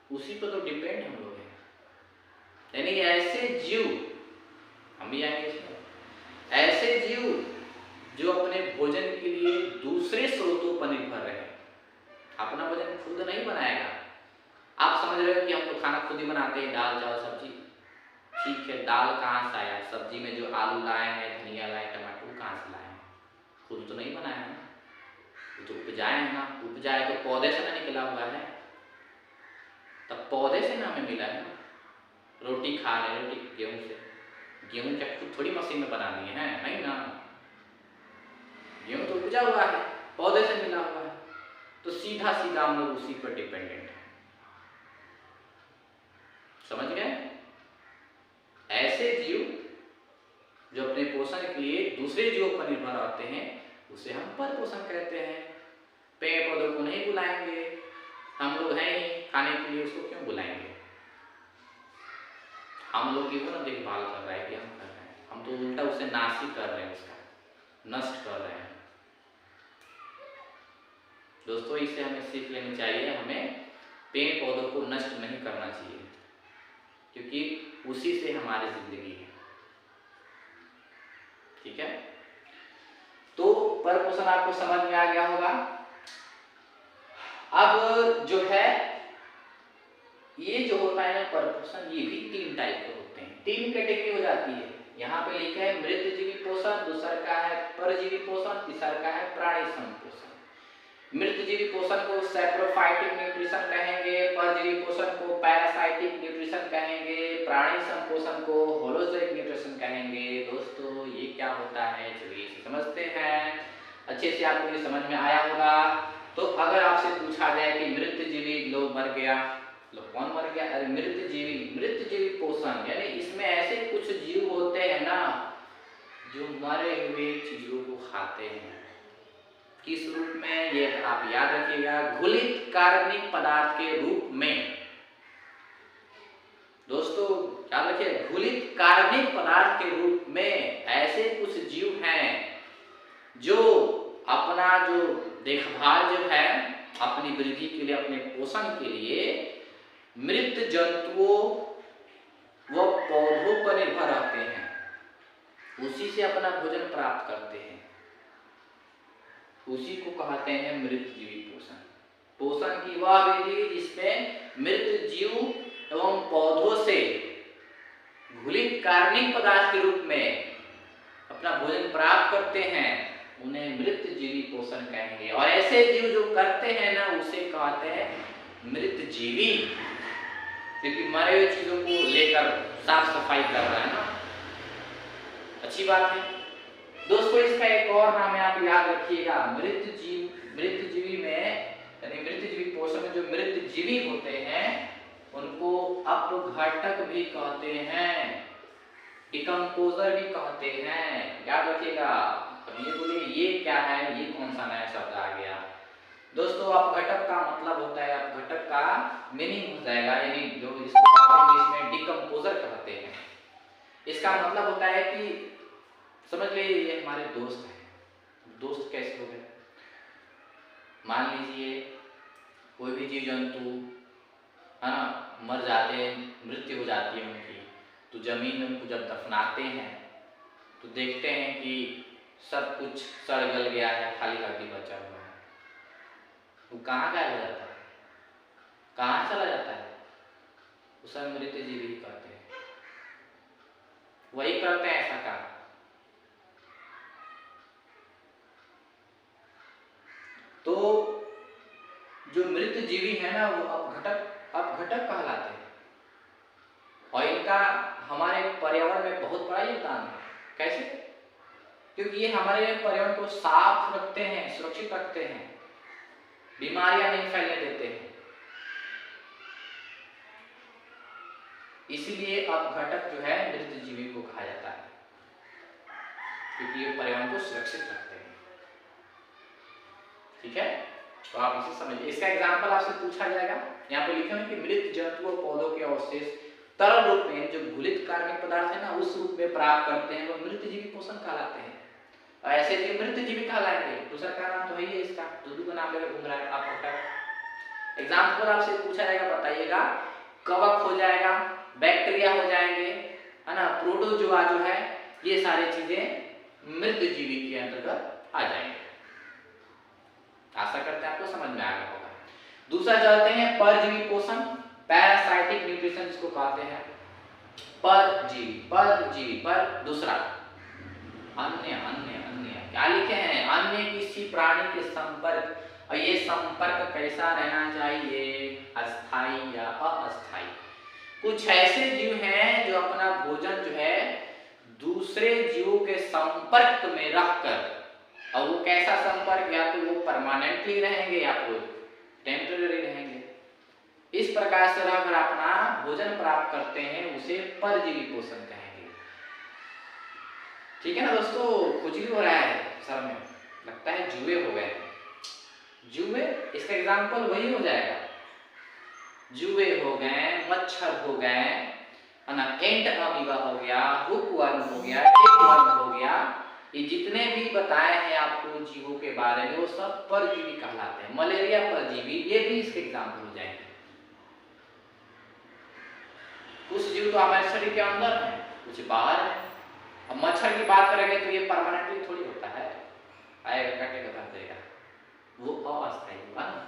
A: उसी पर तो डिपेंड हम लोग हैं। यानी ऐसे जीव, हम भी आएंगे इसमें, ऐसे जीव जो अपने भोजन के लिए दूसरे स्रोतों पर निर्भर रहे, अपना भोजन खुद नहीं बनाएगा। आप समझ रहे हो कि हम लोग खाना खुद ही बनाते हैं, दाल चावल सब्जी, ठीक है, दाल कहाँ से आया, सब्जी में जो आलू लाए हैं, धनिया लाए, टमाटर कहाँ से लाए हैं, खुद तो नहीं बनाया है, तो उपजाए है ना, उपजाए तो पौधे से ना निकला हुआ है, तब पौधे से ना हमें मिला है ना। रोटी खा रहे, रोटी गेहूं से, गेहूं क्या खुद थोड़ी मशीन में बनानी है, नहीं ना, गेहूं तो उपजा हुआ है, पौधे से मिला हुआ है, तो सीधा सीधा हम लोग उसी पर डिपेंडेंट है, समझ गए। ऐसे जीव जो अपने पोषण के लिए दूसरे जीवों पर निर्भर रहते हैं उसे हम पर पोषण कहते हैं। पेड़ पौधों को नहीं बुलाएंगे, हम लोग हैं ही खाने के लिए, उसको क्यों बुलाएंगे, हम लोग की वो ना देखभाल कर रहा है कि हम कर रहे हैं, हम तो उल्टा उसे नाश ही कर रहे हैं, उसका नष्ट कर रहे हैं। दोस्तों इससे हमें सीख लेनी चाहिए, हमें पेड़ पौधों को नष्ट नहीं करना चाहिए, क्योंकि उसी से हमारी जिंदगी है, ठीक है। तो पर पोषण आपको समझ में आ गया होगा। अब जो है ये जो होता है पर पोषण, ये भी 3 टाइप के होते हैं, 3 कैटेगरी हो जाती है। यहाँ पे लिखा है मृतजीवी पोषण, दूसरा का है परजीवी पोषण, तीसरा का है प्राणी संपोषण। मृतजीवी पोषण को सैप्रोफाइटिक न्यूट्रिशन कहेंगे, परजीवी पोषण को पैरासाइटिक न्यूट्रिशन कहेंगे, प्राणी संपोषण को होलोजोइक न्यूट्रिशन कहेंगे। दोस्तों ये क्या होता है, चलिए समझते हैं, अच्छे से आपको ये समझ में आया होगा। तो अगर आपसे पूछा जाए कि मृतजीवी लोग मर गया, लोग कौन मर गया, अरे मृतजीवी पोषण यानी इसमें ऐसे कुछ जीव होते हैं ना जो मरे हुए चीजों को खाते हैं। किस रूप में, ये आप याद रखिएगा, घुलित कार्बनिक पदार्थ के रूप में। दोस्तों याद रखिए, घुलित कार्बनिक पदार्थ के रूप में। ऐसे कुछ जीव हैं जो अपना जो देखभाल जो है अपनी वृद्धि के लिए, अपने पोषण के लिए मृत जंतुओं व पौधों पर निर्भर रहते हैं, उसी से अपना भोजन प्राप्त करते हैं। उसी को कहते हैं मृत जीवी पोषण। पोषण की वह विधि जिसमें मृत जीव एवं पौधों से घुलित कार्बनिक पदार्थ के रूप में अपना भोजन प्राप्त करते हैं, उन्हें मृत जीवी पोषण कहेंगे। और ऐसे जीव जो करते हैं ना, उसे कहते हैं मृत जीवी, क्योंकि मरे हुए चीजों को लेकर साफ सफाई कर रहा है ना, अच्छी बात है। दोस्तों इसका एक और नाम है, आप याद रखिएगा, मृत जीवी में, यानी मृत जीवी पोषण में जो मृत जीवी होते हैं उनको अपघटक भी कहते हैं, डिकम्पोजर भी कहते हैं। याद रखिएगा। अब ये बोले ये क्या है, ये कौन सा नया शब्द आ गया। दोस्तों अपघटक का मतलब होता है, अपघटक का मीनिंग हो जाएगा, यानी जो इसको इंग्लिश में डिकम्पोजर कहते हैं। इसका मतलब होता है कि समझ लीजिए ये हमारे दोस्त हैं। दोस्त कैसे हो गए, मान लीजिए कोई भी जीव जंतु है ना मर जाते हैं, मृत्यु हो जाती है उनकी, तो जमीन में उनको जब दफनाते हैं तो देखते हैं कि सब कुछ सड़ गल गया है, खाली हड्डी बचा हुआ है। वो कहाँ गायब हो जाता है, कहाँ चला जाता है, उसे मृत जीवी कहते हैं। वही करते हैं ऐसा काम। तो जो मृत जीवी है ना वो अपघटक कहलाते हैं, और इनका हमारे पर्यावरण में बहुत बड़ा योगदान है। कैसे? क्योंकि ये हमारे पर्यावरण को साफ रखते हैं, सुरक्षित रखते हैं, बीमारियां नहीं फैलने देते हैं। इसीलिए अपघटक जो है मृत जीवी को कहा जाता है, क्योंकि ये पर्यावरण को सुरक्षित रखते हैं। ठीक है, तो आप इसे समझिए। इसका एग्जाम्पल आपसे पूछा जाएगा, यहाँ पे लिखे हैं कि मृत जंतुओं पौधों के अवशेष तरल रूप में जो घुलित कार्बनिक पदार्थ है ना उस रूप में प्राप्त करते हैं, वो मृत जीवी पोषण कहलाते हैं। और ऐसे भी मृत जीवी कहलाएंगे। दूसरा का नाम तो है ही इसका, दूसरे का नाम लेकर घूम रहा है अपघटक। एग्जाम्पल आपसे पूछा जाएगा, बताइएगा। कवक हो जाएगा, बैक्टीरिया हो जाएंगे, है ना, प्रोटोजोआ जो है, ये सारी चीजें मृत जीवी के अंतर्गत आ जाएंगे। आशा करते हैं आपको समझ में आ गया होगा। दूसरा चलते हैं परजीवी पोषण, पैरासाइटिक न्यूट्रिशन जिसको कहते हैं। परजीवी पर दूसरा अन्य क्या लिखे हैं, अन्य किसी प्राणी के संपर्क, और ये संपर्क कैसा रहना चाहिए, अस्थाई या अस्थाई। कुछ ऐसे जीव हैं जो अपना भोजन जो है दूसरे जीवों के संपर्क में रखकर, और वो कैसा संपर्क, या तो वो परमानेंटली रहेंगे या फिर टेम्पररी रहेंगे, इस प्रकार से रहकर अपना भोजन प्राप्त करते हैं, उसे परजीवी पोषण कहेंगे। ठीक है ना दोस्तों। खुजली हो रहा है सर में, लगता है जुए हो गए। जुए, इसका एग्जाम्पल वही हो जाएगा, जुए हो गए, मच्छर हो गए, है ना, एंट अमीबा हो गया, हुकवर्म हो गया, टेपवर्म हो गया, ये जितने भी बताए हैं आपको जीवों के बारे में वो सब परजीवी कहलाते हैं। मलेरिया परजीवी, ये भी इसके एग्जाम्पल हो जाएंगे। कुछ जीव तो हमारे शरीर के अंदर है, कुछ बाहर है। अब मच्छर की बात करेंगे तो ये परमानेंटली थोड़ी होता है, आएगा काटेगा भाग जाएगा, वो अस्थायी होगा ना।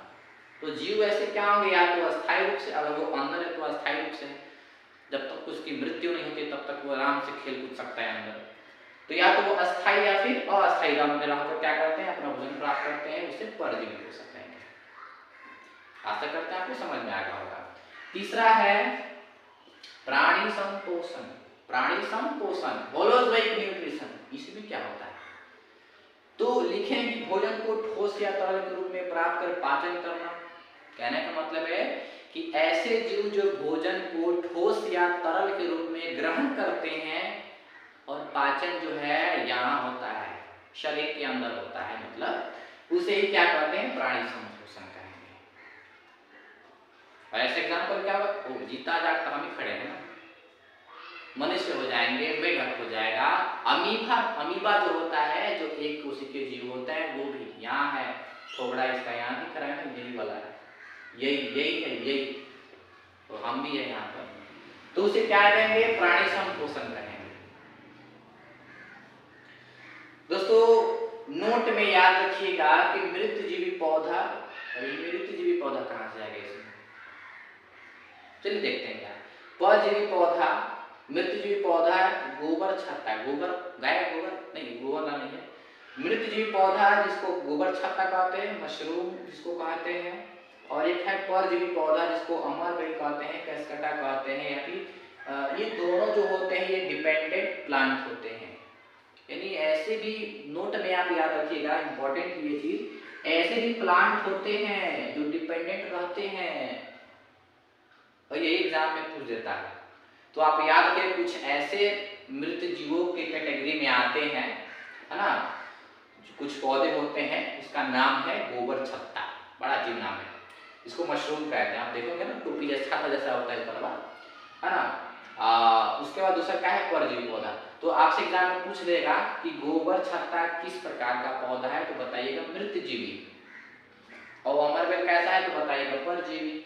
A: तो जीव ऐसे क्या होंगे, या तो अस्थायी रूप से, अगर वो अंदर है तो अस्थायी रूप से, जब तक उसकी मृत्यु नहीं होती तब तक वो आराम से खेल कूद सकता है अंदर। तो या तो वो अस्थायी या फिर अस्थायी रंग में रहकर क्या करते हैं, अपना भोजन प्राप्त करते हैं, उसे परजीवी पोषण कहेंगे। आशा करते हैं आपको समझ में आ गया होगा। तीसरा है प्राणी संपोषण। प्राणी संपोषण, होलोजोइक न्यूट्रिशन, इसमें क्या होता है, तो लिखें कि भोजन को ठोस या तरल के रूप में प्राप्त कर पाचन करना। कहने का मतलब है कि ऐसे जीव जो भोजन को ठोस या तरल के रूप में ग्रहण करते हैं, और पाचन जो है यहाँ होता है, शरीर के अंदर होता है, मतलब उसे ही क्या कहते हैं, प्राणी संपोषण कहेंगे। और ऐसे एग्जाम्पल क्या होगा, वो जीता जागता हम ही खड़े हैं ना, मनुष्य हो जाएंगे, मेढक हो जाएगा, अमीबा, अमीबा जो होता है, जो एक कोशिकीय जीव होता है, वो भी यहाँ है, थोड़ा इसका यहाँ दिख रहा है ना, यही वाला है, यही यही है, यही, तो हम भी है यहाँ पर, तो उसे क्या कहेंगे, प्राणी संपोषण कहेंगे। दोस्तों नोट में याद रखिएगा कि मृतजीवी पौधा, अभी मृतजीवी पौधा कहाँ से आ गया इसमें, चलिए देखते हैं क्या। परजीवी पौधा, मृतजीवी पौधा गोबर छत्ता, गोबर गाय गोबर नहीं, गोबर नहीं है, मृतजीवी पौधा जिसको गोबर छत्ता कहते हैं, मशरूम जिसको कहते हैं, और एक है परजीवी पौधा जिसको अमरबेल कहते हैं, कैस्कटा कहते हैं, या फिर ये दोनों जो होते हैं ये डिपेंडेंट प्लांट होते हैं। यानी ऐसे भी नोट में आप याद रखिएगा, इंपॉर्टेंट ये चीज, ऐसे भी प्लांट होते हैं जो डिपेंडेंट रहते हैं, और ये एग्जाम में पूछ देता है, तो आप याद रखें कुछ ऐसे मृत जीवों के कैटेगरी में आते हैं, है ना, कुछ पौधे होते हैं, उसका नाम है गोबर छत्ता, बड़ा अजीब नाम है, इसको मशरूम कहते हैं, आप देखोगे ना टोपी जैसा जैसा होता है परवा, है ना। उसके बाद दूसरा क्या है, परजीवी पौधा, तो आपसे एग्जाम में पूछ देगा कि गोबर छत्ता किस प्रकार का पौधा है, तो बताइएगा मृतजीवी, और अमरबेल कैसा है, तो बताइएगा परजीवी,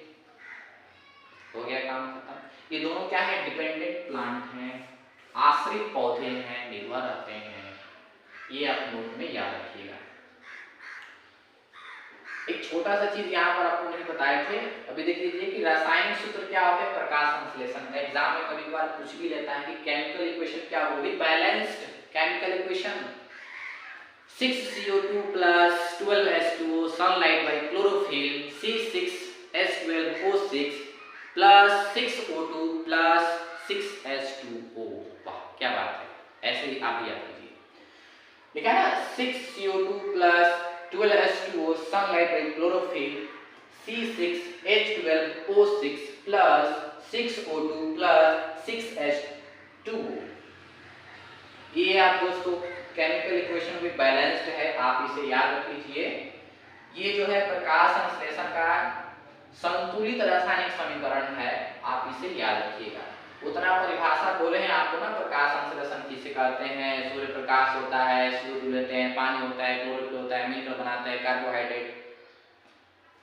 A: हो गया काम खत्म। ये दोनों क्या है, डिपेंडेंट प्लांट हैं, आश्रित पौधे हैं, निर्भर रहते हैं, ये आप नोट में याद रखिएगा। एक छोटा सा चीज यहाँ पर आपको नहीं बताए थे, अभी देख लीजिए कि रासायनिक सूत्र क्या होते हैं, प्रकाश संश्लेषण। एग्जाम में कभी कभार पूछ भी लेता है कि केमिकल इक्वेशन क्या होगी, balanced chemical equation 6CO2 plus 12H2O sunlight by chlorophyll C6H12O6 plus 6O2 plus 6H2O। वाह क्या बात है, ऐसे ही आप याद कीजिए, लिखा है ना 6CO2 plus 12H2O sunlight by chlorophyll C6H12O6 plus 6O2 plus 6H2O। ये आप दोस्तों केमिकल इक्वेशन भी बैलेंस्ड है, आप इसे याद रख लीजिए। ये जो है प्रकाश संश्लेषण का संतुलित रासायनिक समीकरण है, आप इसे याद रखिएगा। उतना परिभाषा बोले हैं आपको ना, प्रकाश संश्लेषण किसे कहते हैं, सूर्य प्रकाश होता है, CO2 लेते हैं, पानी होता है, क्लोरोफिल होता है, मिलकर बनाते हैं कार्बोहाइड्रेट।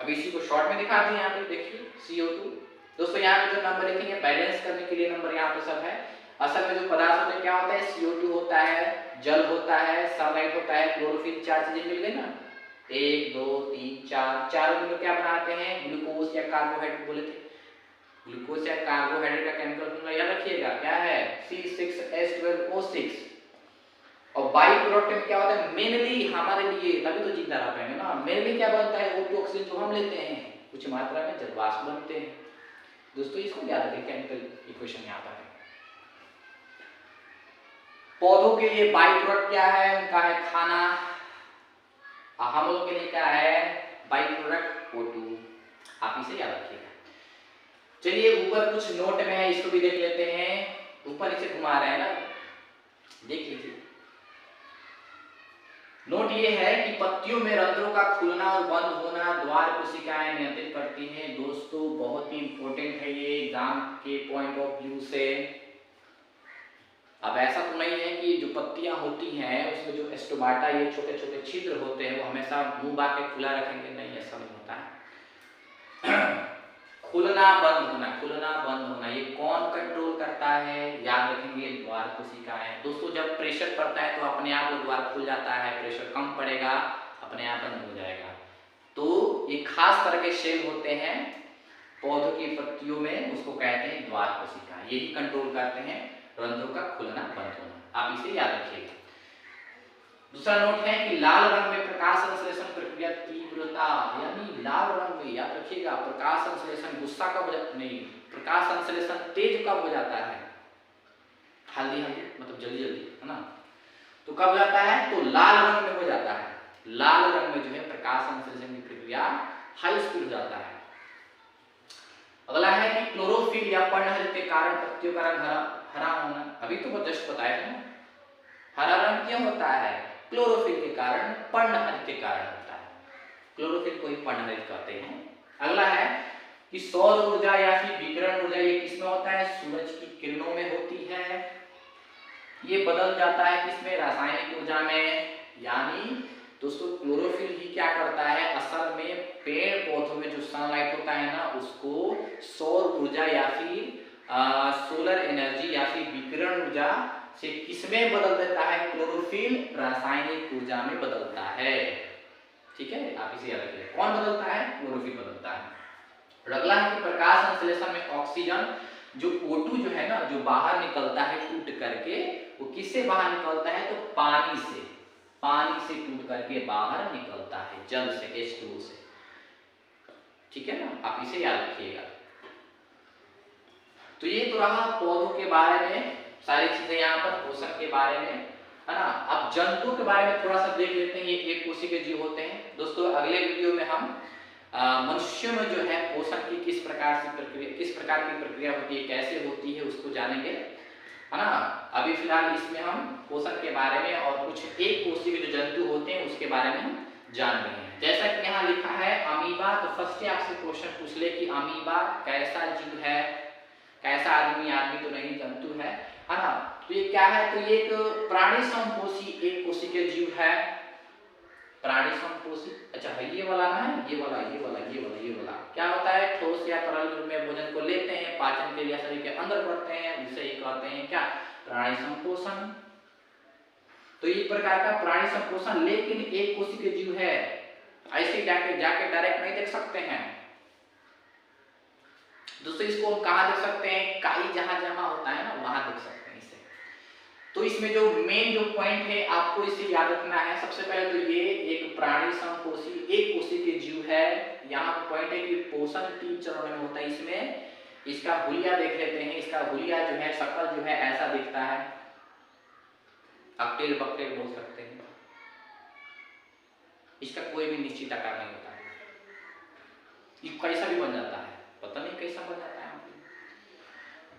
A: अब इसी को शॉर्ट में दिखा दिए, यहाँ पे देखिए CO2। दोस्तों यहाँ पे जो नंबर लिखेंगे बैलेंस करने के लिए नंबर यहाँ पे सब है। असल में जो पदार्थ होते हैं क्या होता है, CO2 होता है, जल होता है, सनलाइट होता है, क्लोरोफिल, चार चीजें मिल गई ना, 1 2 3 4, चारों मिलकर क्या बनाते हैं, ग्लूकोज या कार्बोहाइड्रेट बोले थे। ग्लूकोज या कार्बोहाइड्रेट का केमिकल फॉर्मूला याद रखिएगा, क्या है C6H12O6। और बाई प्रोडक्ट में क्या होता है, मेनली हमारे लिए, तभी तो जिंदा रह पाएंगे ना, मेनली क्या बनता है, O2 ऑक्सीजन जो हम लेते हैं, कुछ मात्रा में जलवाष्प बनते हैं। दोस्तों इसको याद रखिए, केमिकल इक्वेशन यहाँ पर है। पौधों के लिए बाई प्रोडक्ट क्या है, उनका है खाना, हम लोगों के लिए क्या है, बाई प्रोडक्ट O2, आप इसे याद रखिएगा। चलिए ऊपर कुछ नोट में है, इसको भी देख लेते हैं। ऊपर इसे घुमा रहे हैं ना, देख लीजिए। नोट ये है कि पत्तियों में रंध्रों का खुलना और बंद होना द्वार कोशिकाएं नियंत्रित करती हैं। दोस्तों बहुत ही इंपॉर्टेंट है ये एग्जाम के पॉइंट ऑफ व्यू से। अब ऐसा तो नहीं है कि जो पत्तियां होती हैं उसमें जो स्टोमाटा, ये छोटे छोटे छिद्र होते हैं, वो हमेशा मुंह बाके खुला रखेंगे, नहीं, ऐसा नहीं होता है। खुलना बंद होना, खुलना बंद होना, ये कौन कंट्रोल करता है, याद रखेंगे, द्वार कोशिकाएं। दोस्तों जब प्रेशर पड़ता है तो अपने आप वो द्वार खुल जाता है, प्रेशर कम पड़ेगा अपने आप बंद हो जाएगा। तो ये खास तरह के सेल होते हैं पौधों की पत्तियों में, उसको कहते हैं द्वार कोशिकाएं, यही कंट्रोल करते हैं रंध्रों का खुलना बंद होना, आप इसे याद रखिएगा। दूसरा नोट है कि लाल रंग में प्रकाश संश्लेषण प्रक्रिया तीव्रता, यानी लाल रंग में याद रखिएगा, प्रकाश संश्लेषण गुस्सा कब हो जाता, नहीं, प्रकाश संश्लेषण तेज कब हो जाता है, हल्दी हल्दी मतलब जल्दी जल्दी, है ना, तो कब जाता है, तो लाल रंग में हो जाता है। लाल रंग में जो है प्रकाश संश्लेषण की प्रक्रिया हाई स्पीड हो जाता है। अगला है कि क्लोरोफिल या पर्णहरित के कारण पत्तियों का रंग हरा होना, अभी तो जस्ट बताया था ना, हरा रंग क्यों होता है, क्लोरोफिल के कारण, पर्णहरित के कारण होता है। क्लोरोफिल को ही पर्णहरित कहते हैं। अगला है कि सौर ऊर्जा या फिर विकिरण ऊर्जा ये किसमें होता है? सूरज की किरणों में होती है। ये बदल जाता है किसमें? रासायनिक ऊर्जा में। यानी दोस्तों क्लोरोफिल ही क्या करता है? असल में पेड़ पौधों में जो सनलाइट होता है ना, उसको सौर ऊर्जा या फिर सोलर एनर्जी या फिर विकिरण ऊर्जा से किसमें बदल देता है? क्लोरोफिल रासायनिक ऊर्जा में बदलता है। ठीक है, आप इसे याद रखिए। कौन बदलता है? क्लोरोफिल बदलता है। अगला है कि प्रकाश संश्लेषण में ऑक्सीजन जो O2 जो है ना, जो बाहर निकलता है टूट करके, वो किससे बाहर निकलता है? तो पानी से टूट करके बाहर निकलता है, जल से, H2O से। ठीक है ना, आप इसे याद रखिएगा। तो ये तो रहा पौधों के बारे में, सारी चीजें यहाँ पर पोषण के बारे में, है ना। अब जंतु के बारे में थोड़ा सा देख लेते हैं। ये एक कोशिका के जीव होते हैं। दोस्तों अगले वीडियो में हम मनुष्य में जो है पोषण की किस प्रकार की प्रक्रिया होती है, कैसे होती है, उसको जानेंगे, है ना। अभी फिलहाल इसमें हम पोषण के बारे में और कुछ एक कोशिका के जो जंतु होते हैं उसके बारे में हम जान रहे हैं। जैसा कि यहाँ लिखा है अमीबा, तो फर्स्ट आपसे क्वेश्चन पूछ ले कि अमीबा कैसा जीव है, कैसा आदमी तो नहीं, जंतु है ना। तो ये क्या है? तो ये एक प्राणी समपोषी एक कोशिकीय जीव है। प्राणी समपोषी, अच्छा है ये वाला ना है, ये वाला क्या होता है? ठोस या तरल रूप में भोजन को लेते हैं, पाचन के लिए शरीर के अंदर बढ़ते हैं, उसे ही कहते हैं क्या? प्राणी संपोषण। तो ये प्रकार का प्राणी संपोषण, लेकिन एक कोशिकीय जीव है। ऐसे जाके डायरेक्ट नहीं देख सकते हैं दोस्तों। इसको हम कहाँ देख सकते हैं? काई जहां जमा होता है ना, वहां देख सकते हैं इसे। तो इसमें जो मेन जो पॉइंट है आपको इसे याद रखना है। सबसे पहले तो ये एक प्राणी समपोषी एक कोशिकीय जीव है। यहाँ पॉइंट है कि पोषण 3 चरणों में होता है। इसमें इसका हुलिया देख लेते हैं। इसका हुलिया जो है, शक्ल जो है ऐसा दिखता है, अकटेल बकटेल बोल सकते हैं। इसका कोई भी निश्चित आकार नहीं होता है, ये कैसा भी बन जाता है, पता नहीं कैसा बन जाता है।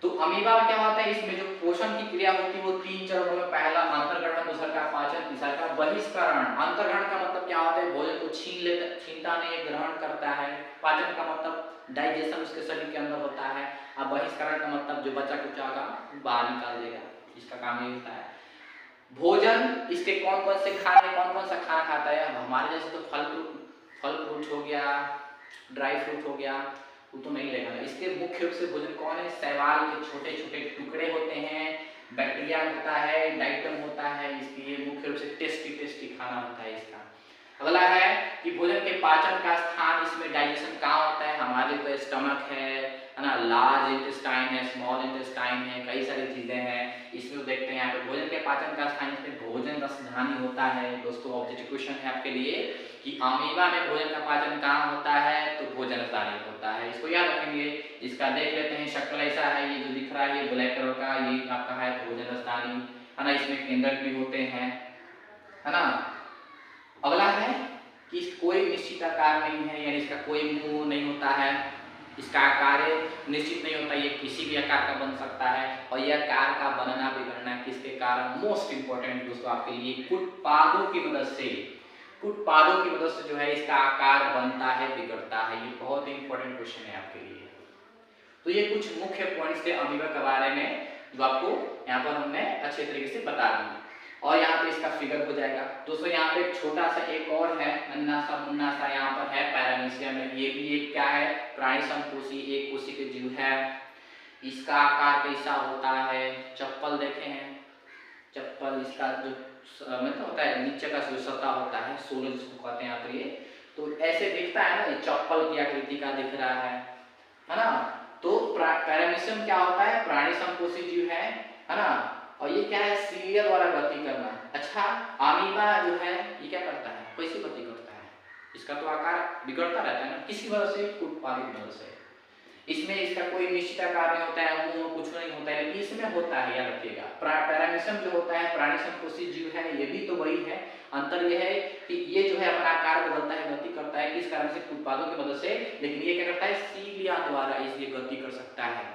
A: तो अमीबा क्या होता है? इसमें जो पोषण की क्रिया होती है वो 3 चरणों में, पहला अंतर्ग्रहण, दूसरा का पाचन, तीसरा का बहिष्करण। अंतर्ग्रहण का मतलब क्या होता है? भोजन को छीनता नहीं, ग्रहण करता है। पाचन का मतलब डाइजेशन उसके शरीर के अंदर होता है। और बहिष्करण का मतलब जो बच्चा कुछ आगा बाहर निकाल देगा, इसका काम ये होता है। भोजन इसके कौन कौन से खाने, कौन कौन सा खाना खाता है? हमारे जैसे तो फल फ्रूट हो गया, ड्राई फ्रूट हो गया, वो तो नहीं लेगा। इसके मुख्य रूप से भोजन कौन है? शैवाल के छोटे छोटे टुकड़े होते हैं, बैक्टीरिया होता है, डाइटम होता है। इसकी ये मुख्य रूप से टेस्टी खाना होता है इसका। अगला है कि भोजन के पाचन का स्थान, इसमें डाइजेशन कहाँ होता है? हमारे तो स्टमक है ना, लार्ज इंटेस्टाइन है, स्मॉल इंटेस्टाइन है, कई सारी चीजें हैं। इसमें देखते हैं यहाँ पे भोजन के पाचन का स्थान, इसमें भोजन रसधानी होता है। दोस्तों ऑब्जेक्टिव क्वेश्चन है आपके लिए कि अमीबा में भोजन का पाचन कहाँ होता है? तो भोजन रसधानी होता है। इसको याद रखेंगे। इसका देख लेते हैं, शक्ल ऐसा है, ये जो दिख रहा है ये ब्लैक कलर का, ये आपका है भोजन रसधानी, है ना। इसमें केंद्रक भी होते हैं, है ना। अगला है कि कोई निश्चित आकार नहीं है, यानी इसका कोई मुंह नहीं होता है, इसका आकार निश्चित नहीं होता, ये किसी भी आकार का बन सकता है। और यह आकार का बनना बिगड़ना किसके कारण? मोस्ट इंपॉर्टेंट दोस्तों आपके लिए, कुटपादों की मदद से जो है इसका आकार बनता है, बिगड़ता है। ये बहुत ही इंपॉर्टेंट क्वेश्चन है आपके लिए। तो ये कुछ मुख्य पॉइंट्स थे अमीबा के बारे में, जो आपको यहाँ पर हमने अच्छे तरीके से बता दी। और यहाँ पे इसका फिगर हो जाएगा। दोस्तों यहाँ पे छोटा सा एक और है, नन्हा सा मुन्ना सा यहाँ पर है पैरामीशियम में। ये भी एक क्या है? प्राणी समपोषी एक कोशिकीय जीव है। इसका आकार कैसा होता है? चप्पल देखे हैं, चप्पल इसका जो मतलब होता है नीचे का जो सतह होता है, सोल जिसको कहते हैं आप, ये तो ऐसे दिखता है ना, ये चप्पल की आकृति का दिख रहा है ना। तो पैरामीशियम क्या होता है? प्राणी समपोषी जीव है ना। और ये क्या है? सीलिया द्वारा गति करना। अच्छा, अमीबा जो है ये क्या करता है? कैसी गति करता है? इसका तो आकार बिगड़ता रहता है ना, किसी वजह से? कुटपादित वजह से। इसमें इसका कोई निश्चित आकार नहीं होता है, मुंह कुछ नहीं होता है, लेकिन इसमें होता है, याद रखिएगा। पैरामीशियम जो होता है प्राणी समपोषी जीव है, ये भी तो वही है। अंतर यह है कि ये जो है अपना आकार बदलता है, गति करता है, किस कारण से? कुटपादों की मदद से। लेकिन ये क्या करता है? सीलिया द्वारा इसलिए गति कर सकता है।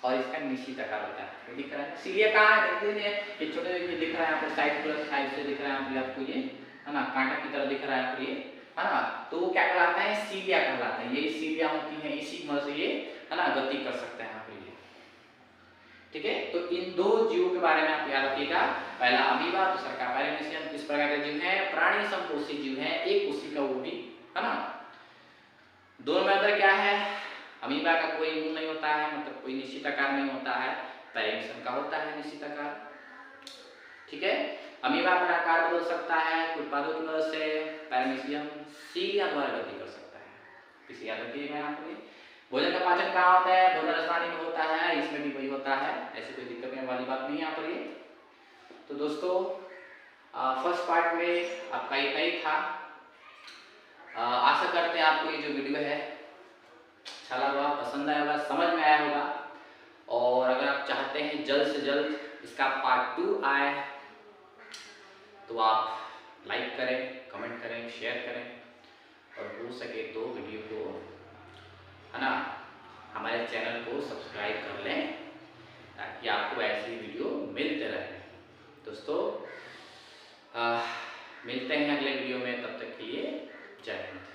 A: और इसका निश्चित आकार होता है, दिख रहा है। सीलिया कहाँ है? देखते हैं, ये छोटे दिख रहा है यहाँ पर, साइड प्लस साइड से दिख रहा है आपको ये है ना, कांटा की तरह दिख रहा है आपको ये, है ना, तो वो क्या कहलाता है, सीलिया कहलाता है। ये सीलिया होती है, इसी मदद से ये, है ना, गति कर सकते हैं यहाँ पे ये। ठीक है, तो इन दो जीवों के बारे में आप याद रखिएगा, पहला अमीबा, दूसरा का पैरामीशियम। इस प्रकार के जीव है, प्राणी समकोषी जीव है, एक कोशिका वो भी, है ना। दोनों में अंतर क्या है, अमीबा का कोई मुंह नहीं होता है, मतलब कोई निश्चित आकार नहीं होता है, पैरामीशियम का होता है निश्चित आकार। ठीक है, अमीबा अपना आकार बदल सकता है उत्पादों की मदद से, पैरामीशियम सीलिया द्वारा गति कर सकता है। इसे याद रखिएगा यहाँ पर। भोजन का पाचन कहाँ होता है, भोजन रसायन में होता है, इसमें भी वही होता है, ऐसी कोई दिक्कत करने वाली बात नहीं है यहाँ पर ये। तो दोस्तों फर्स्ट पार्ट में आपका इतना ही था। आशा करते हैं आपको ये जो वीडियो है अच्छा लगा, पसंद आया होगा, समझ में आया होगा। और अगर आप चाहते हैं जल्द से जल्द इसका पार्ट 2 आए तो आप लाइक करें, कमेंट करें, शेयर करें, और हो सके तो वीडियो को, है ना, हमारे चैनल को सब्सक्राइब कर लें ताकि आपको ऐसी वीडियो मिलते रहे। दोस्तों मिलते हैं अगले वीडियो में, तब तक के लिए जय हिंद।